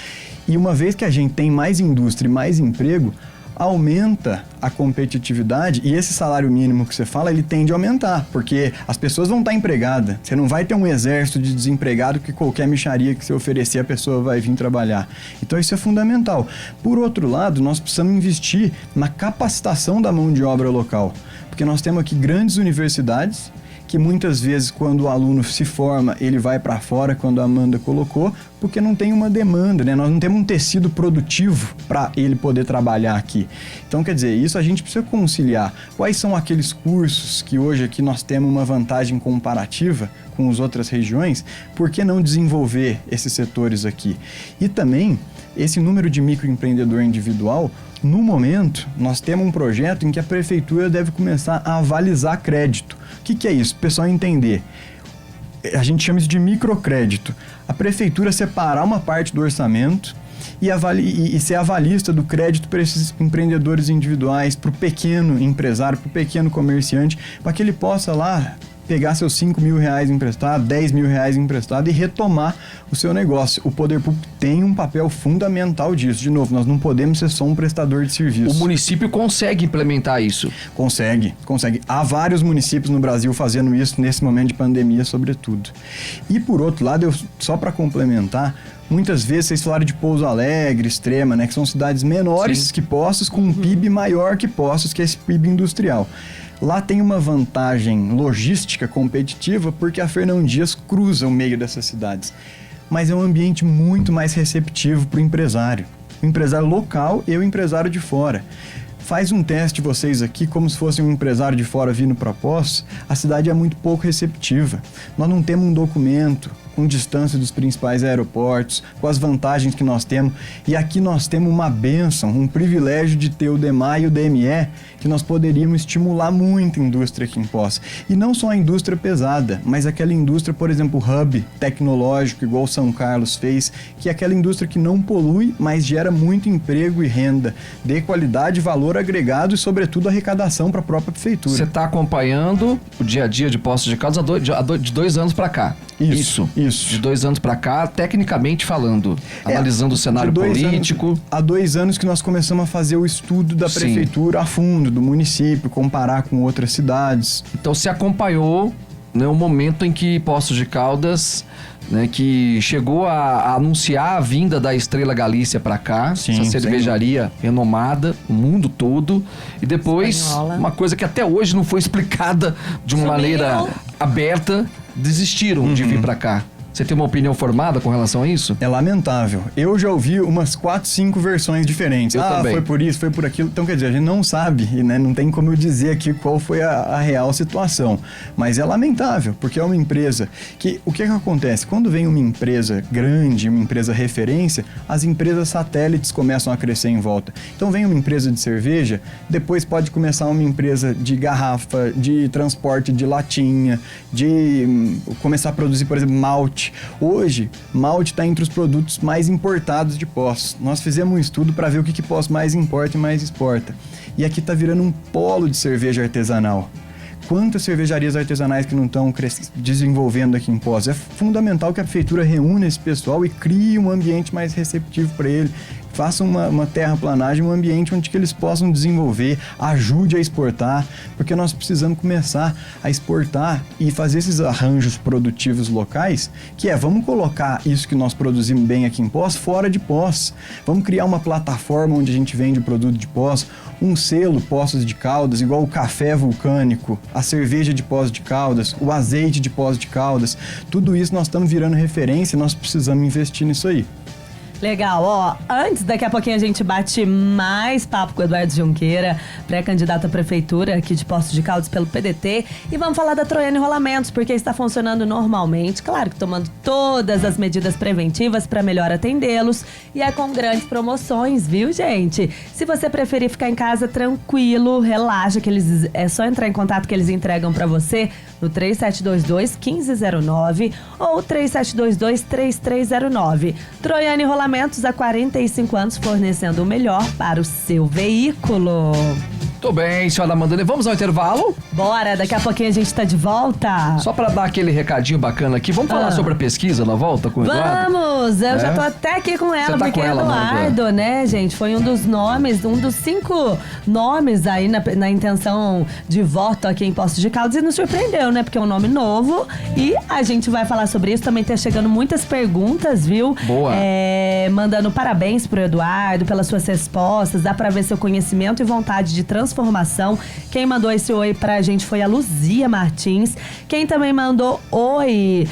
E uma vez que a gente tem mais indústria e mais emprego, aumenta a competitividade e esse salário mínimo que você fala, ele tende a aumentar, porque as pessoas vão estar empregadas. Você não vai ter um exército de desempregado que qualquer mixaria que você oferecer, a pessoa vai vir trabalhar. Então isso é fundamental. Por outro lado, nós precisamos investir na capacitação da mão de obra local, porque nós temos aqui grandes universidades que muitas vezes quando o aluno se forma, ele vai para fora, quando a Amanda colocou, porque não tem uma demanda, né? Nós não temos um tecido produtivo para ele poder trabalhar aqui. Então, quer dizer, isso a gente precisa conciliar. Quais são aqueles cursos que hoje aqui nós temos uma vantagem comparativa com as outras regiões? Por que não desenvolver esses setores aqui? E também, esse número de microempreendedor individual, no momento, nós temos um projeto em que a prefeitura deve começar a avalizar crédito. O que é isso? Para o pessoal entender. A gente chama isso de microcrédito. A prefeitura separar uma parte do orçamento e ser avalista do crédito para esses empreendedores individuais, para o pequeno empresário, para o pequeno comerciante, para que ele possa lá pegar seus R$5.000 emprestado, R$10.000 emprestado e retomar o seu negócio. O poder público tem um papel fundamental disso. De novo, nós não podemos ser só um prestador de serviço.
O município consegue implementar isso?
Consegue. Há vários municípios no Brasil fazendo isso nesse momento de pandemia, sobretudo. E por outro lado, só para complementar, muitas vezes vocês falaram de Pouso Alegre, Extrema, né, que são cidades menores que Poços, com um PIB maior que Poços, que é esse PIB industrial. Lá tem uma vantagem logística competitiva porque a Fernão Dias cruza o meio dessas cidades. Mas é um ambiente muito mais receptivo para o empresário. O empresário local e o empresário de fora. Faz um teste vocês aqui como se fosse um empresário de fora vindo para Poços. A cidade é muito pouco receptiva. Nós não temos um documento com distância dos principais aeroportos, com as vantagens que nós temos. E aqui nós temos uma bênção, um privilégio de ter o DEMAI e o DME, que nós poderíamos estimular muito a indústria aqui em Poços. E não só a indústria pesada, mas aquela indústria, por exemplo, hub tecnológico, igual São Carlos fez, que é aquela indústria que não polui, mas gera muito emprego e renda, de qualidade, valor agregado e, sobretudo, arrecadação para a própria prefeitura.
Você está acompanhando o dia a dia de Poços de Caldas de 2 anos para cá.
Isso.
De 2 anos para cá, tecnicamente falando, analisando o cenário político.
Há 2 anos que nós começamos a fazer o estudo da prefeitura a fundo, do município, comparar com outras cidades.
Então você acompanhou, né, o momento em que Poços de Caldas, né, que chegou a anunciar a vinda da Estrela Galícia para cá,
sim,
essa cervejaria renomada no mundo todo, e depois
Espanhola.
Uma coisa que até hoje não foi explicada de uma maneira aberta, desistiram de vir para cá. Você tem uma opinião formada com relação a isso?
É lamentável. Eu já ouvi umas 4, 5 versões diferentes.
Eu também.
Foi por isso, foi por aquilo. Então, quer dizer, a gente não sabe, né? Não tem como eu dizer aqui qual foi a real situação. Mas é lamentável, porque é uma empresa que... O que acontece? Quando vem uma empresa grande, uma empresa referência, as empresas satélites começam a crescer em volta. Então, vem uma empresa de cerveja, depois pode começar uma empresa de garrafa, de transporte de latinha, de começar a produzir, por exemplo, malte. Hoje, malte está entre os produtos mais importados de Poços. Nós fizemos um estudo para ver o que Poços mais importa e mais exporta. E aqui está virando um polo de cerveja artesanal. Quantas cervejarias artesanais que não estão desenvolvendo aqui em Poços? É fundamental que a prefeitura reúna esse pessoal e crie um ambiente mais receptivo para ele. Faça uma terraplanagem, um ambiente onde que eles possam desenvolver, ajude a exportar, porque nós precisamos começar a exportar e fazer esses arranjos produtivos locais, que vamos colocar isso que nós produzimos bem aqui em Poços fora de Poços. Vamos criar uma plataforma onde a gente vende o produto de Poços, um selo Poços de Caldas, igual o café vulcânico, a cerveja de Poços de Caldas, o azeite de Poços de Caldas. Tudo isso nós estamos virando referência e nós precisamos investir nisso aí.
Legal, ó, antes, daqui a pouquinho a gente bate mais papo com o Eduardo Junqueira, pré-candidato à prefeitura aqui de Poços de Caldas pelo PDT, e vamos falar da Troiane Rolamentos, porque está funcionando normalmente, claro que tomando todas as medidas preventivas para melhor atendê-los, e é com grandes promoções, viu, gente? Se você preferir ficar em casa tranquilo, relaxa, que é só entrar em contato que eles entregam para você no 3722-1509 ou 3722-3309. Troiane Rolamentos há 45 anos fornecendo o melhor para o seu veículo.
Tô bem, senhora Amanda. Vamos ao intervalo?
Bora, daqui a pouquinho a gente tá de volta.
Só para dar aquele recadinho bacana aqui, vamos falar sobre a pesquisa na volta com o Eduardo?
Vamos! Eu já tô até aqui com ela,
tá
porque
com ela,
Eduardo,
Amanda,
né, gente, foi um dos nomes, um dos 5 nomes aí na intenção de voto aqui em Poços de Caldas, e nos surpreendeu, né, porque é um nome novo e a gente vai falar sobre isso. Também tá chegando muitas perguntas, viu?
Boa!
Mandando parabéns pro Eduardo pelas suas respostas, dá pra ver seu conhecimento e vontade de transformação. Quem mandou esse oi pra gente foi a Luzia Martins. Quem também mandou oi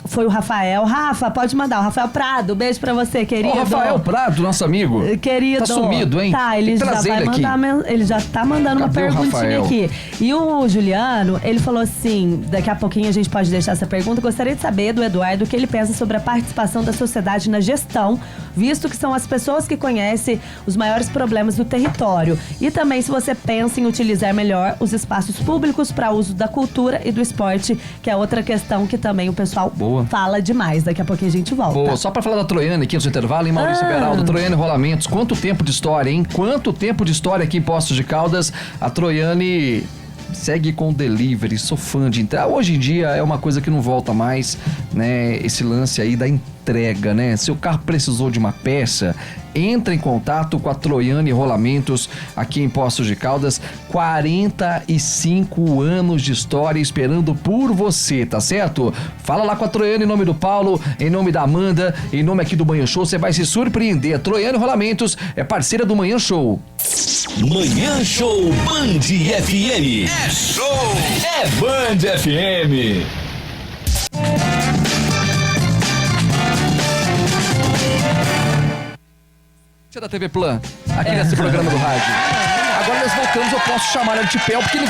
foi o Rafael. Rafa, pode mandar. O Rafael Prado, beijo pra você, querido.
O Rafael Prado, nosso amigo.
Querido.
Tá sumido, hein?
Tá, ele já vai mandar, ele já tá mandando uma perguntinha aqui. E o Juliano, ele falou assim, daqui a pouquinho a gente pode deixar essa pergunta. Gostaria de saber do Eduardo o que ele pensa sobre a participação da sociedade na gestão, visto que são as pessoas que conhecem os maiores problemas do território. E também se você pensa em utilizar melhor os espaços públicos para uso da cultura e do esporte, que é outra questão que também o pessoal fala demais. Daqui a pouquinho a gente volta.
Boa. Só pra falar da Troiane aqui nos intervalos, hein, Maurício Beraldo, Troiane Rolamentos. Quanto tempo de história, hein? Quanto tempo de história aqui em Poços de Caldas. A Troiane segue com delivery, sou fã de entrar. Hoje em dia é uma coisa que não volta mais, né? Esse lance aí da entrega, né? Se o carro precisou de uma peça, entra em contato com a Troiane Rolamentos aqui em Poços de Caldas. 45 anos de história esperando por você, tá certo? Fala lá com a Troiane em nome do Paulo, em nome da Amanda, em nome aqui do Manhã Show, você vai se surpreender. A Troiane Rolamentos é parceira do Manhã Show.
Manhã Show Band FM. É show! É Band FM.
Da TV Plan, aqui nesse programa do rádio. Agora nós voltamos, eu posso chamar Artipel, porque ele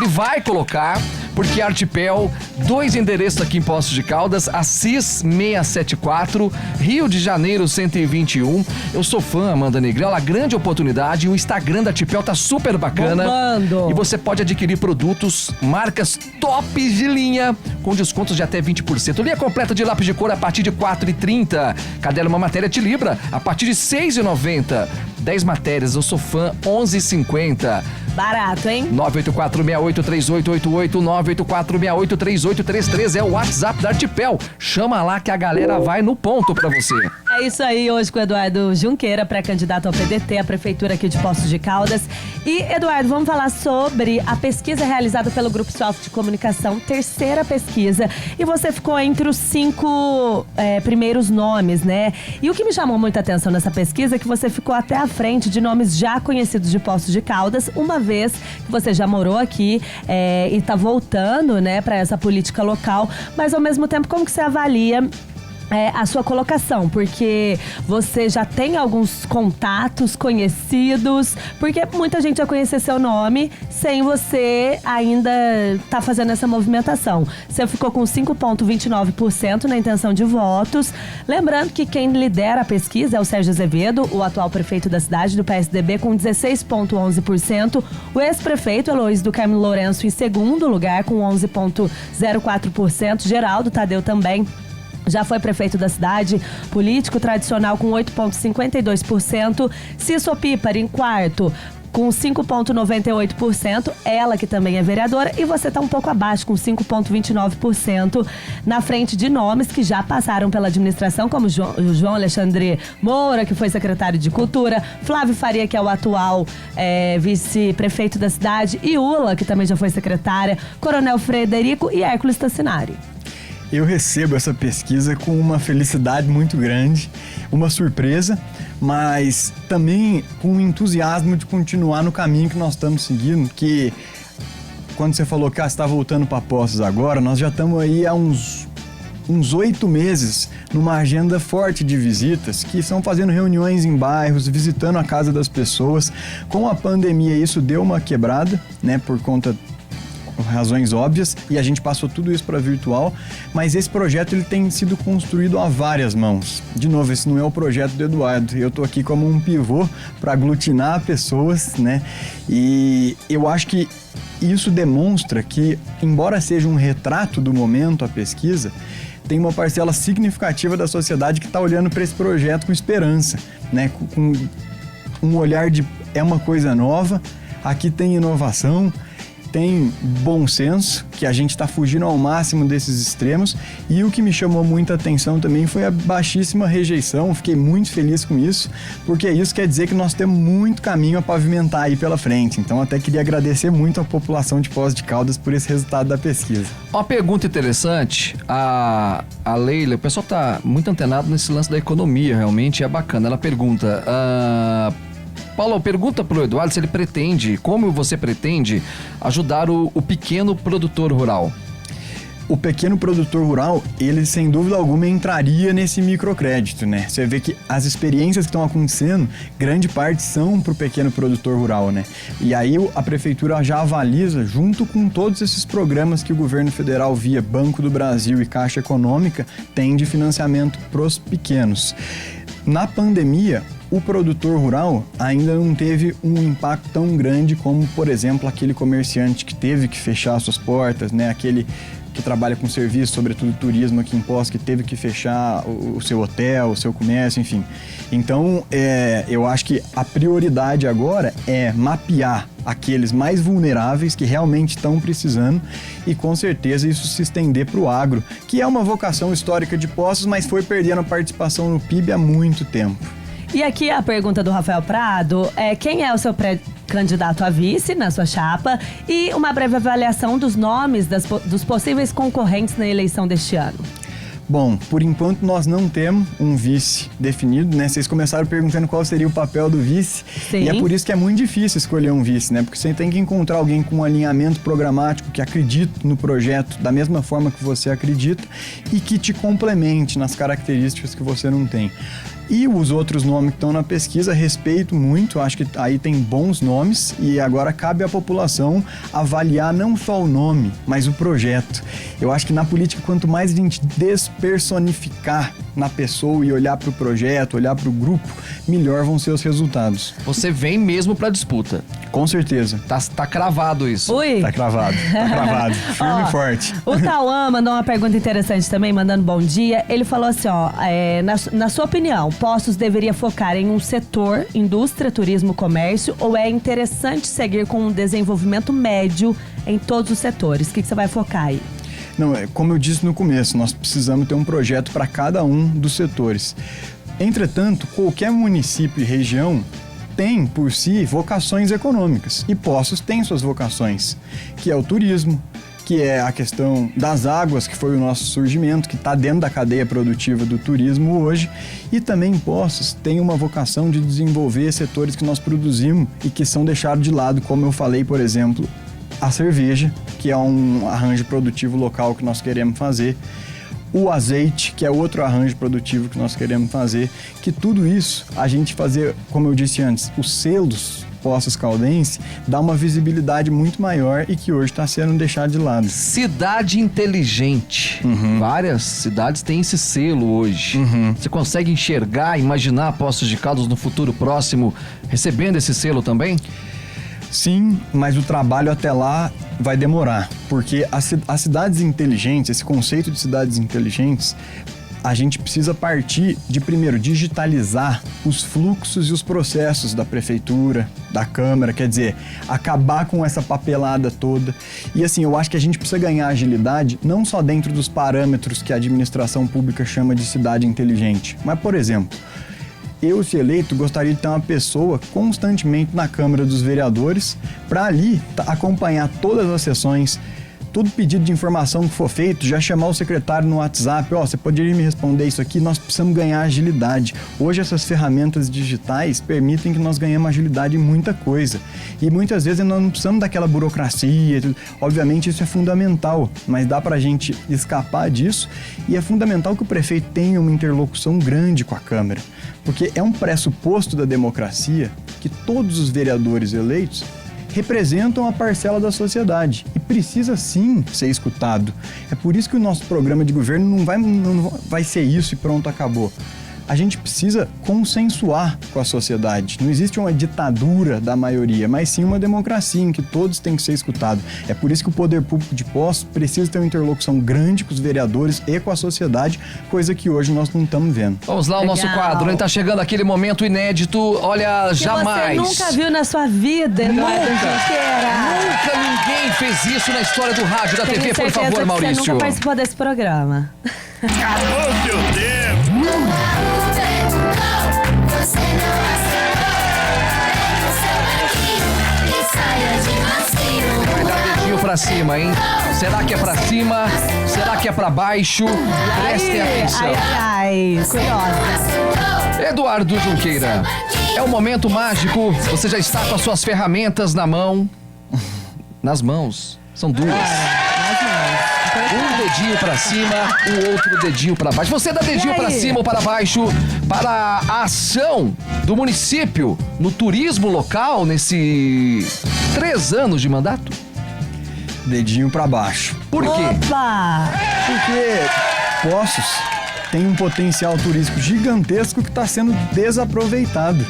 vai colocar, porque Artipel, 2 endereços aqui em Poços de Caldas, Assis 674, Rio de Janeiro 121. Eu sou fã, Amanda Negrela, grande oportunidade, o Instagram da Artipel tá super bacana.
Bombando.
E você pode adquirir produtos, marcas tops de linha, com descontos de até 20%. Linha completa de lápis de cor a partir de R$ 4,30. Caderno Uma Matéria Te Libra, a partir de R$ 6,90. 10 matérias, eu sou fã, R$ 11,50.
Barato, hein?
984-683888, 984-683833 é o WhatsApp da Artipel. Chama lá que a galera vai no ponto pra você.
É isso aí, hoje com o Eduardo Junqueira, pré-candidato ao PDT, a prefeitura aqui de Poços de Caldas. E, Eduardo, vamos falar sobre a pesquisa realizada pelo Grupo Soft de Comunicação, terceira pesquisa. E você ficou entre os 5 primeiros nomes, né? E o que me chamou muita atenção nessa pesquisa é que você ficou até à frente de nomes já conhecidos de Poços de Caldas, uma vez que você já morou aqui e tá voltando, né, para essa política local. Mas, ao mesmo tempo, como que você avalia a sua colocação, porque você já tem alguns contatos conhecidos, porque muita gente já conhecer seu nome sem você ainda tá fazendo essa movimentação. Você ficou com 5,29% na intenção de votos. Lembrando que quem lidera a pesquisa é o Sérgio Azevedo, o atual prefeito da cidade do PSDB, com 16,11%. O ex-prefeito Eloísio do Carmo Lourenço em segundo lugar, com 11,04%. Geraldo Tadeu também já foi prefeito da cidade, político tradicional com 8,52%. Cício Píparo em quarto, com 5,98%. Ela que também é vereadora. E você está um pouco abaixo, com 5,29%. Na frente de nomes que já passaram pela administração, como João Alexandre Moura, que foi secretário de Cultura. Flávio Faria, que é o atual vice-prefeito da cidade. E Ula, que também já foi secretária. Coronel Frederico e Hércules Tassinari.
Eu recebo essa pesquisa com uma felicidade muito grande, uma surpresa, mas também com um entusiasmo de continuar no caminho que nós estamos seguindo, que quando você falou que está voltando para Poços agora, nós já estamos aí há uns 8 meses numa agenda forte de visitas, que estão fazendo reuniões em bairros, visitando a casa das pessoas. Com a pandemia isso deu uma quebrada, né, por conta razões óbvias, e a gente passou tudo isso para virtual, mas esse projeto ele tem sido construído a várias mãos. De novo, esse não é o projeto do Eduardo, eu tô aqui como um pivô para aglutinar pessoas, né? E eu acho que isso demonstra que, embora seja um retrato do momento, a pesquisa, tem uma parcela significativa da sociedade que está olhando para esse projeto com esperança, né? Com um olhar de é uma coisa nova, aqui tem inovação, tem bom senso, que a gente está fugindo ao máximo desses extremos. E o que me chamou muita atenção também foi a baixíssima rejeição. Fiquei muito feliz com isso, porque isso quer dizer que nós temos muito caminho a pavimentar aí pela frente. Então até queria agradecer muito à população de Poços de Caldas por esse resultado da pesquisa.
Uma pergunta interessante, a Leila, o pessoal está muito antenado nesse lance da economia, realmente é bacana. Ela pergunta, Paulo, pergunta pro Eduardo se ele pretende, como você pretende ajudar o pequeno produtor rural.
O pequeno produtor rural, ele sem dúvida alguma entraria nesse microcrédito, né? Você vê que as experiências que estão acontecendo, grande parte são para o pequeno produtor rural, né? E aí a prefeitura já avaliza, junto com todos esses programas que o governo federal via Banco do Brasil e Caixa Econômica tem de financiamento para os pequenos. Na pandemia, o produtor rural ainda não teve um impacto tão grande como, por exemplo, aquele comerciante que teve que fechar suas portas, né? Aquele que trabalha com serviço, sobretudo turismo aqui em Poços, que teve que fechar o seu hotel, o seu comércio, enfim. Então, eu acho que a prioridade agora é mapear aqueles mais vulneráveis que realmente estão precisando e, com certeza, isso se estender para o agro, que é uma vocação histórica de Poços, mas foi perdendo a participação no PIB há muito tempo.
E aqui a pergunta do Rafael Prado quem é o seu pré-candidato a vice na sua chapa e uma breve avaliação dos nomes dos possíveis concorrentes na eleição deste ano.
Bom, por enquanto nós não temos um vice definido, né? Vocês começaram perguntando qual seria o papel do vice. Sim. E é por isso que é muito difícil escolher um vice, né? Porque você tem que encontrar alguém com um alinhamento programático que acredite no projeto da mesma forma que você acredita e que te complemente nas características que você não tem. E os outros nomes que estão na pesquisa, respeito muito, acho que aí tem bons nomes e agora cabe à população avaliar não só o nome, mas o projeto. Eu acho que na política, quanto mais a gente despersonificar na pessoa e olhar para o projeto, olhar para o grupo, melhor vão ser os resultados.
Você vem mesmo para a disputa.
Com certeza.
Tá cravado isso.
Ui.
Tá cravado. Firme e forte.
O Tauan mandou uma pergunta interessante também, mandando bom dia. Ele falou assim, na sua opinião, Poços deveria focar em um setor, indústria, turismo, comércio, ou é interessante seguir com um desenvolvimento médio em todos os setores? O que você vai focar aí?
Não, como eu disse no começo, nós precisamos ter um projeto para cada um dos setores. Entretanto, qualquer município e região tem, por si, vocações econômicas. E Poços tem suas vocações, que é o turismo, que é a questão das águas, que foi o nosso surgimento, que está dentro da cadeia produtiva do turismo hoje. E também Poços tem uma vocação de desenvolver setores que nós produzimos e que são deixados de lado, como eu falei, por exemplo, a cerveja, que é um arranjo produtivo local que nós queremos fazer. O azeite, que é outro arranjo produtivo que nós queremos fazer. Que tudo isso, a gente fazer, como eu disse antes, os selos Poços Caldense dá uma visibilidade muito maior e que hoje está sendo deixado de lado.
Cidade inteligente. Várias cidades têm esse selo hoje. Você consegue enxergar, imaginar Poços de Caldas no futuro próximo recebendo esse selo também?
Sim, mas o trabalho até lá vai demorar, porque as cidades inteligentes, esse conceito de cidades inteligentes, a gente precisa partir de, primeiro, digitalizar os fluxos e os processos da prefeitura, da Câmara, quer dizer, acabar com essa papelada toda. E assim, eu acho que a gente precisa ganhar agilidade, não só dentro dos parâmetros que a administração pública chama de cidade inteligente, mas, por exemplo, eu, se eleito, gostaria de ter uma pessoa constantemente na Câmara dos Vereadores para ali acompanhar todas as sessões, todo pedido de informação que for feito, já chamar o secretário no WhatsApp, você poderia me responder isso aqui, nós precisamos ganhar agilidade. Hoje essas ferramentas digitais permitem que nós ganhemos agilidade em muita coisa. E muitas vezes nós não precisamos daquela burocracia, obviamente isso é fundamental, mas dá pra gente escapar disso e é fundamental que o prefeito tenha uma interlocução grande com a Câmara, porque é um pressuposto da democracia que todos os vereadores eleitos representam a parcela da sociedade e precisa sim ser escutado. É por isso que o nosso programa de governo não vai ser isso e pronto, acabou. A gente precisa consensuar com a sociedade. Não existe uma ditadura da maioria, mas sim uma democracia em que todos têm que ser escutados. É por isso que o poder público de Poços precisa ter uma interlocução grande com os vereadores e com a sociedade, coisa que hoje nós não estamos vendo.
Vamos lá, o nosso quadro. Está chegando aquele momento inédito. Olha,
que
jamais.
Você nunca viu na sua vida, Eduardo Junqueira.
Nunca ninguém fez isso na história do rádio, da TV, por favor, Maurício.
Você nunca participou desse programa.
Acabou meu tempo! Você não
vai dar dedinho pra cima, hein? Será que é pra cima? Será que é pra baixo? Prestem atenção.
Ai, curiosa.
Eduardo Junqueira. É um momento mágico. Você já está com as suas ferramentas na mão. Nas mãos. São duas. Um dedinho pra cima, o outro dedinho pra baixo. Você dá dedinho pra cima ou para baixo para a ação do município no turismo local nesse 3 anos de mandato?
Dedinho pra baixo.
Por quê?
Opa!
Porque Poços tem um potencial turístico gigantesco que está sendo desaproveitado.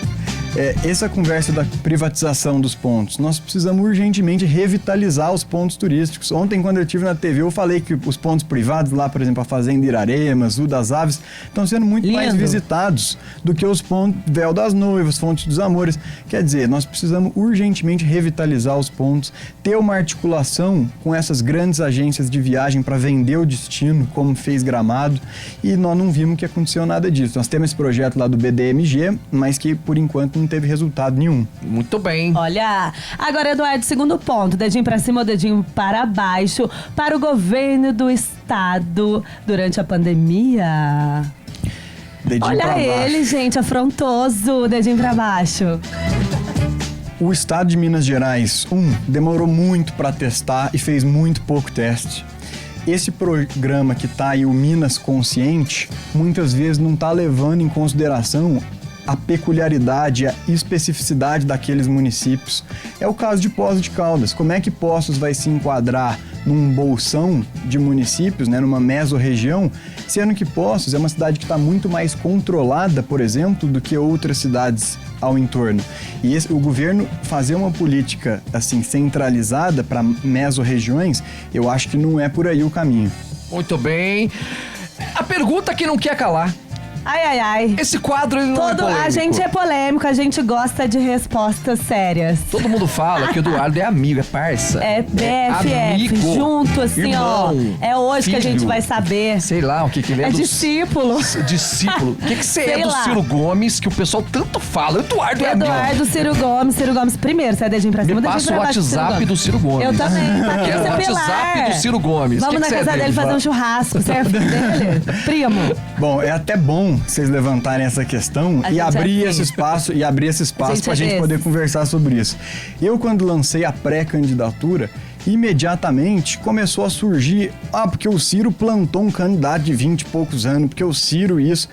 Essa conversa da privatização dos pontos, nós precisamos urgentemente revitalizar os pontos turísticos. Ontem, quando eu estive na TV, eu falei que os pontos privados, lá, por exemplo, a Fazenda Irarema, Zoo das Aves, estão sendo muito mais visitados do que os pontos Véu das Noivas, Fontes dos Amores. Quer dizer, nós precisamos urgentemente revitalizar os pontos, ter uma articulação com essas grandes agências de viagem para vender o destino, como fez Gramado, e nós não vimos que aconteceu nada disso. Nós temos esse projeto lá do BDMG, mas que, por enquanto, não teve resultado nenhum.
Muito bem.
Olha, agora, Eduardo, segundo ponto, dedinho pra cima ou dedinho para baixo para o governo do estado durante a pandemia.
Dedinho
Olha
pra baixo.
ele, gente, afrontoso, dedinho pra baixo.
O estado de Minas Gerais, demorou muito para testar e fez muito pouco teste. Esse programa que tá aí, o Minas Consciente, muitas vezes não tá levando em consideração a peculiaridade, a especificidade daqueles municípios. É o caso de Poços de Caldas. Como é que Poços vai se enquadrar num bolsão de municípios, né, numa mesorregião, sendo que Poços é uma cidade que está muito mais controlada, por exemplo, do que outras cidades ao entorno. E o governo fazer uma política assim centralizada para mesorregiões, eu acho que não é por aí o caminho.
Muito bem. A pergunta que não quer calar.
Ai, ai, ai.
Esse quadro ele não é polêmico.
A gente é polêmico, a gente gosta de respostas sérias.
Todo mundo fala que o Eduardo é amigo, é parça.
É BFF,
amigo,
junto assim,
irmão,
ó. É hoje
filho,
que a gente vai saber.
Sei lá o que ele é.
É discípulo.
Discípulo. O que você é do
lá.
Ciro Gomes, que o pessoal tanto fala? Eduardo é amigo.
Eduardo, Ciro Gomes. Primeiro, sai dedinho pra cima,
Me
dedinho
passa
pra
o
baixo.
WhatsApp do Ciro Gomes.
Eu também, tá aqui
Quero
esse
o WhatsApp
pilar.
do Ciro Gomes.
Vamos na casa dele fazer um churrasco. Você é filho dele? Primo.
Bom, é até bom vocês levantarem essa questão e abrir esse espaço pra gente poder conversar sobre isso. Eu, quando lancei a pré-candidatura, imediatamente começou a surgir, porque o Ciro plantou um candidato de 20 e poucos anos, porque o Ciro isso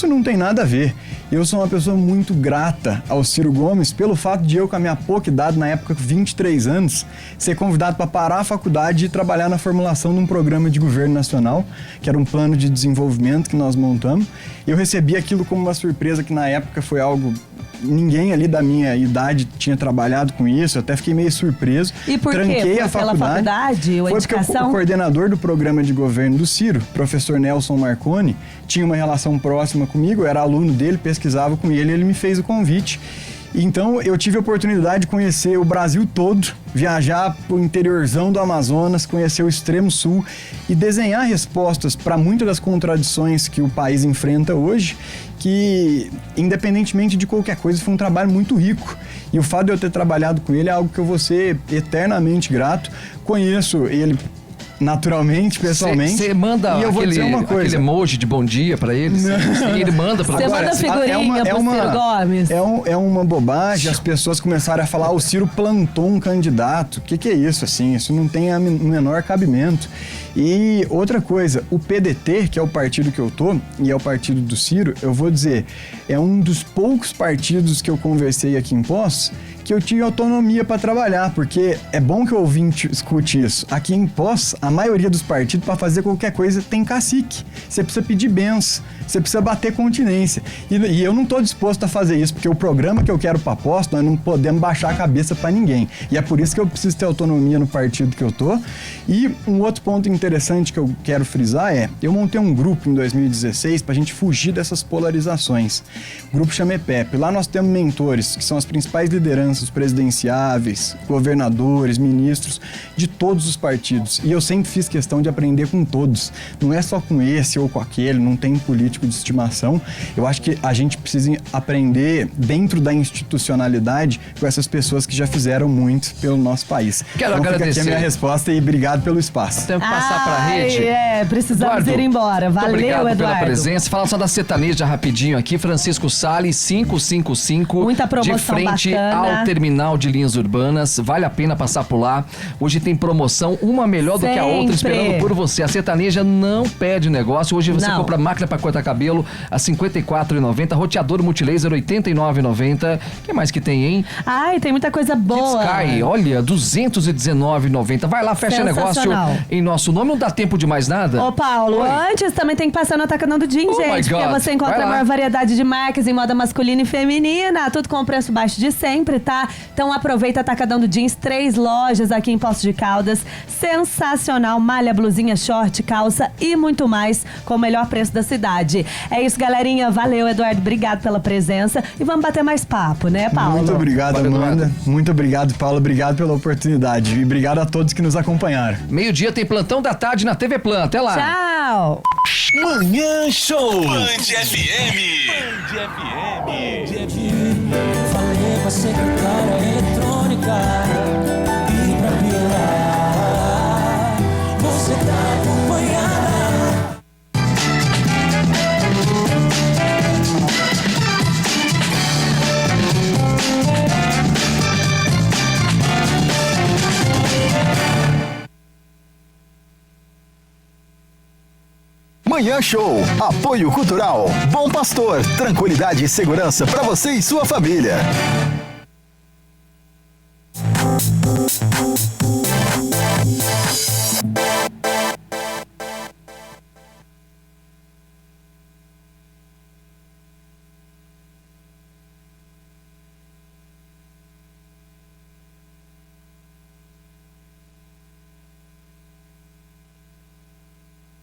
não tem nada a ver. Eu sou uma pessoa muito grata ao Ciro Gomes pelo fato de eu, com a minha pouca idade, na época 23 anos, ser convidado para parar a faculdade e trabalhar na formulação de um programa de governo nacional, que era um plano de desenvolvimento que nós montamos. Eu recebi aquilo como uma surpresa que na época foi algo... Ninguém ali da minha idade tinha trabalhado com isso, eu até fiquei meio surpreso.
E por
Tranquei
quê? Foi
a
pela faculdade ou
Foi
indicação?
porque o coordenador do programa de governo do Ciro, professor Nelson Marconi, tinha uma relação próxima comigo, eu era aluno dele, pesquisava com ele, ele me fez o convite. Então eu tive a oportunidade de conhecer o Brasil todo, viajar pro interiorzão do Amazonas, conhecer o extremo sul e desenhar respostas para muitas das contradições que o país enfrenta hoje, que independentemente de qualquer coisa foi um trabalho muito rico. E o fato de eu ter trabalhado com ele é algo que eu vou ser eternamente grato. Conheço ele naturalmente, pessoalmente.
Você manda
e eu vou dizer uma coisa.
aquele emoji de bom dia pra ele? Ele manda pra
Você manda figurinha pro Ciro Gomes?
É uma bobagem. As pessoas começaram a falar, o Ciro plantou um candidato. O que é isso, assim? Isso não tem o menor cabimento. E outra coisa, o PDT, que é o partido que eu tô, e é o partido do Ciro, eu vou dizer, é um dos poucos partidos que eu conversei aqui em Poços que eu tinha autonomia para trabalhar, porque é bom que o ouvinte escute isso. Aqui em Poços, a maioria dos partidos, para fazer qualquer coisa, tem cacique. Você precisa pedir benção, você precisa bater continência. E eu não estou disposto a fazer isso, porque o programa que eu quero para Poços, nós não podemos baixar a cabeça para ninguém. E é por isso que eu preciso ter autonomia no partido que eu tô. E um outro ponto interessante que eu quero frisar é, eu montei um grupo em 2016 para a gente fugir dessas polarizações. O grupo chama EPEP. Lá nós temos mentores, que são as principais lideranças presidenciáveis, governadores, ministros, de todos os partidos. E eu sempre fiz questão de aprender com todos. Não é só com esse ou com aquele, não tem político de estimação. Eu acho que a gente precisa aprender dentro da institucionalidade com essas pessoas que já fizeram muito pelo nosso país.
Quero
então,
agradecer.
Fica aqui a minha resposta e obrigado pelo espaço.
Tem que passar passar pra rede.
Precisamos
Eduardo,
ir embora. Valeu,
obrigado
Eduardo.
pela presença. Fala só da sertaneja rapidinho aqui. Francisco Salles, 555.
Muita promoção
de frente
bacana.
ao terminal de linhas urbanas. Vale a pena passar por lá. Hoje tem promoção, uma melhor do que a outra, esperando por você. A sertaneja não perde negócio. Hoje você compra máquina pra cortar cabelo a R$ 54,90. Roteador multilaser R$ 89,90. O que mais que tem, hein?
Ai, tem muita coisa boa.
Sky, olha, R$ 219,90. Vai lá, fecha negócio em nosso nome. Não dá tempo de mais nada?
Ô, Paulo, antes também tem que passar no Atacadão do Jeans, gente. Porque você encontra a maior variedade de marcas em moda masculina e feminina. Tudo com o preço baixo de sempre, tá? Então aproveita Atacadão do Jeans. 3 lojas aqui em Poços de Caldas. Sensacional. Malha, blusinha, short, calça e muito mais com o melhor preço da cidade. É isso, galerinha. Valeu, Eduardo. Obrigado pela presença. E vamos bater mais papo, né, Paulo?
Muito obrigado, Amanda. Muito obrigado, Paulo. Obrigado pela oportunidade. E obrigado a todos que nos acompanharam.
Meio-dia tem Plantão da Tarde na TV Plan. Até lá.
Tchau.
Manhã Show. Band FM.
Falei com a secretária eletrônica. E pra piorar, você tá acompanhada.
Manhã Show. Apoio Cultural. Bom Pastor. Tranquilidade e segurança para você e sua família.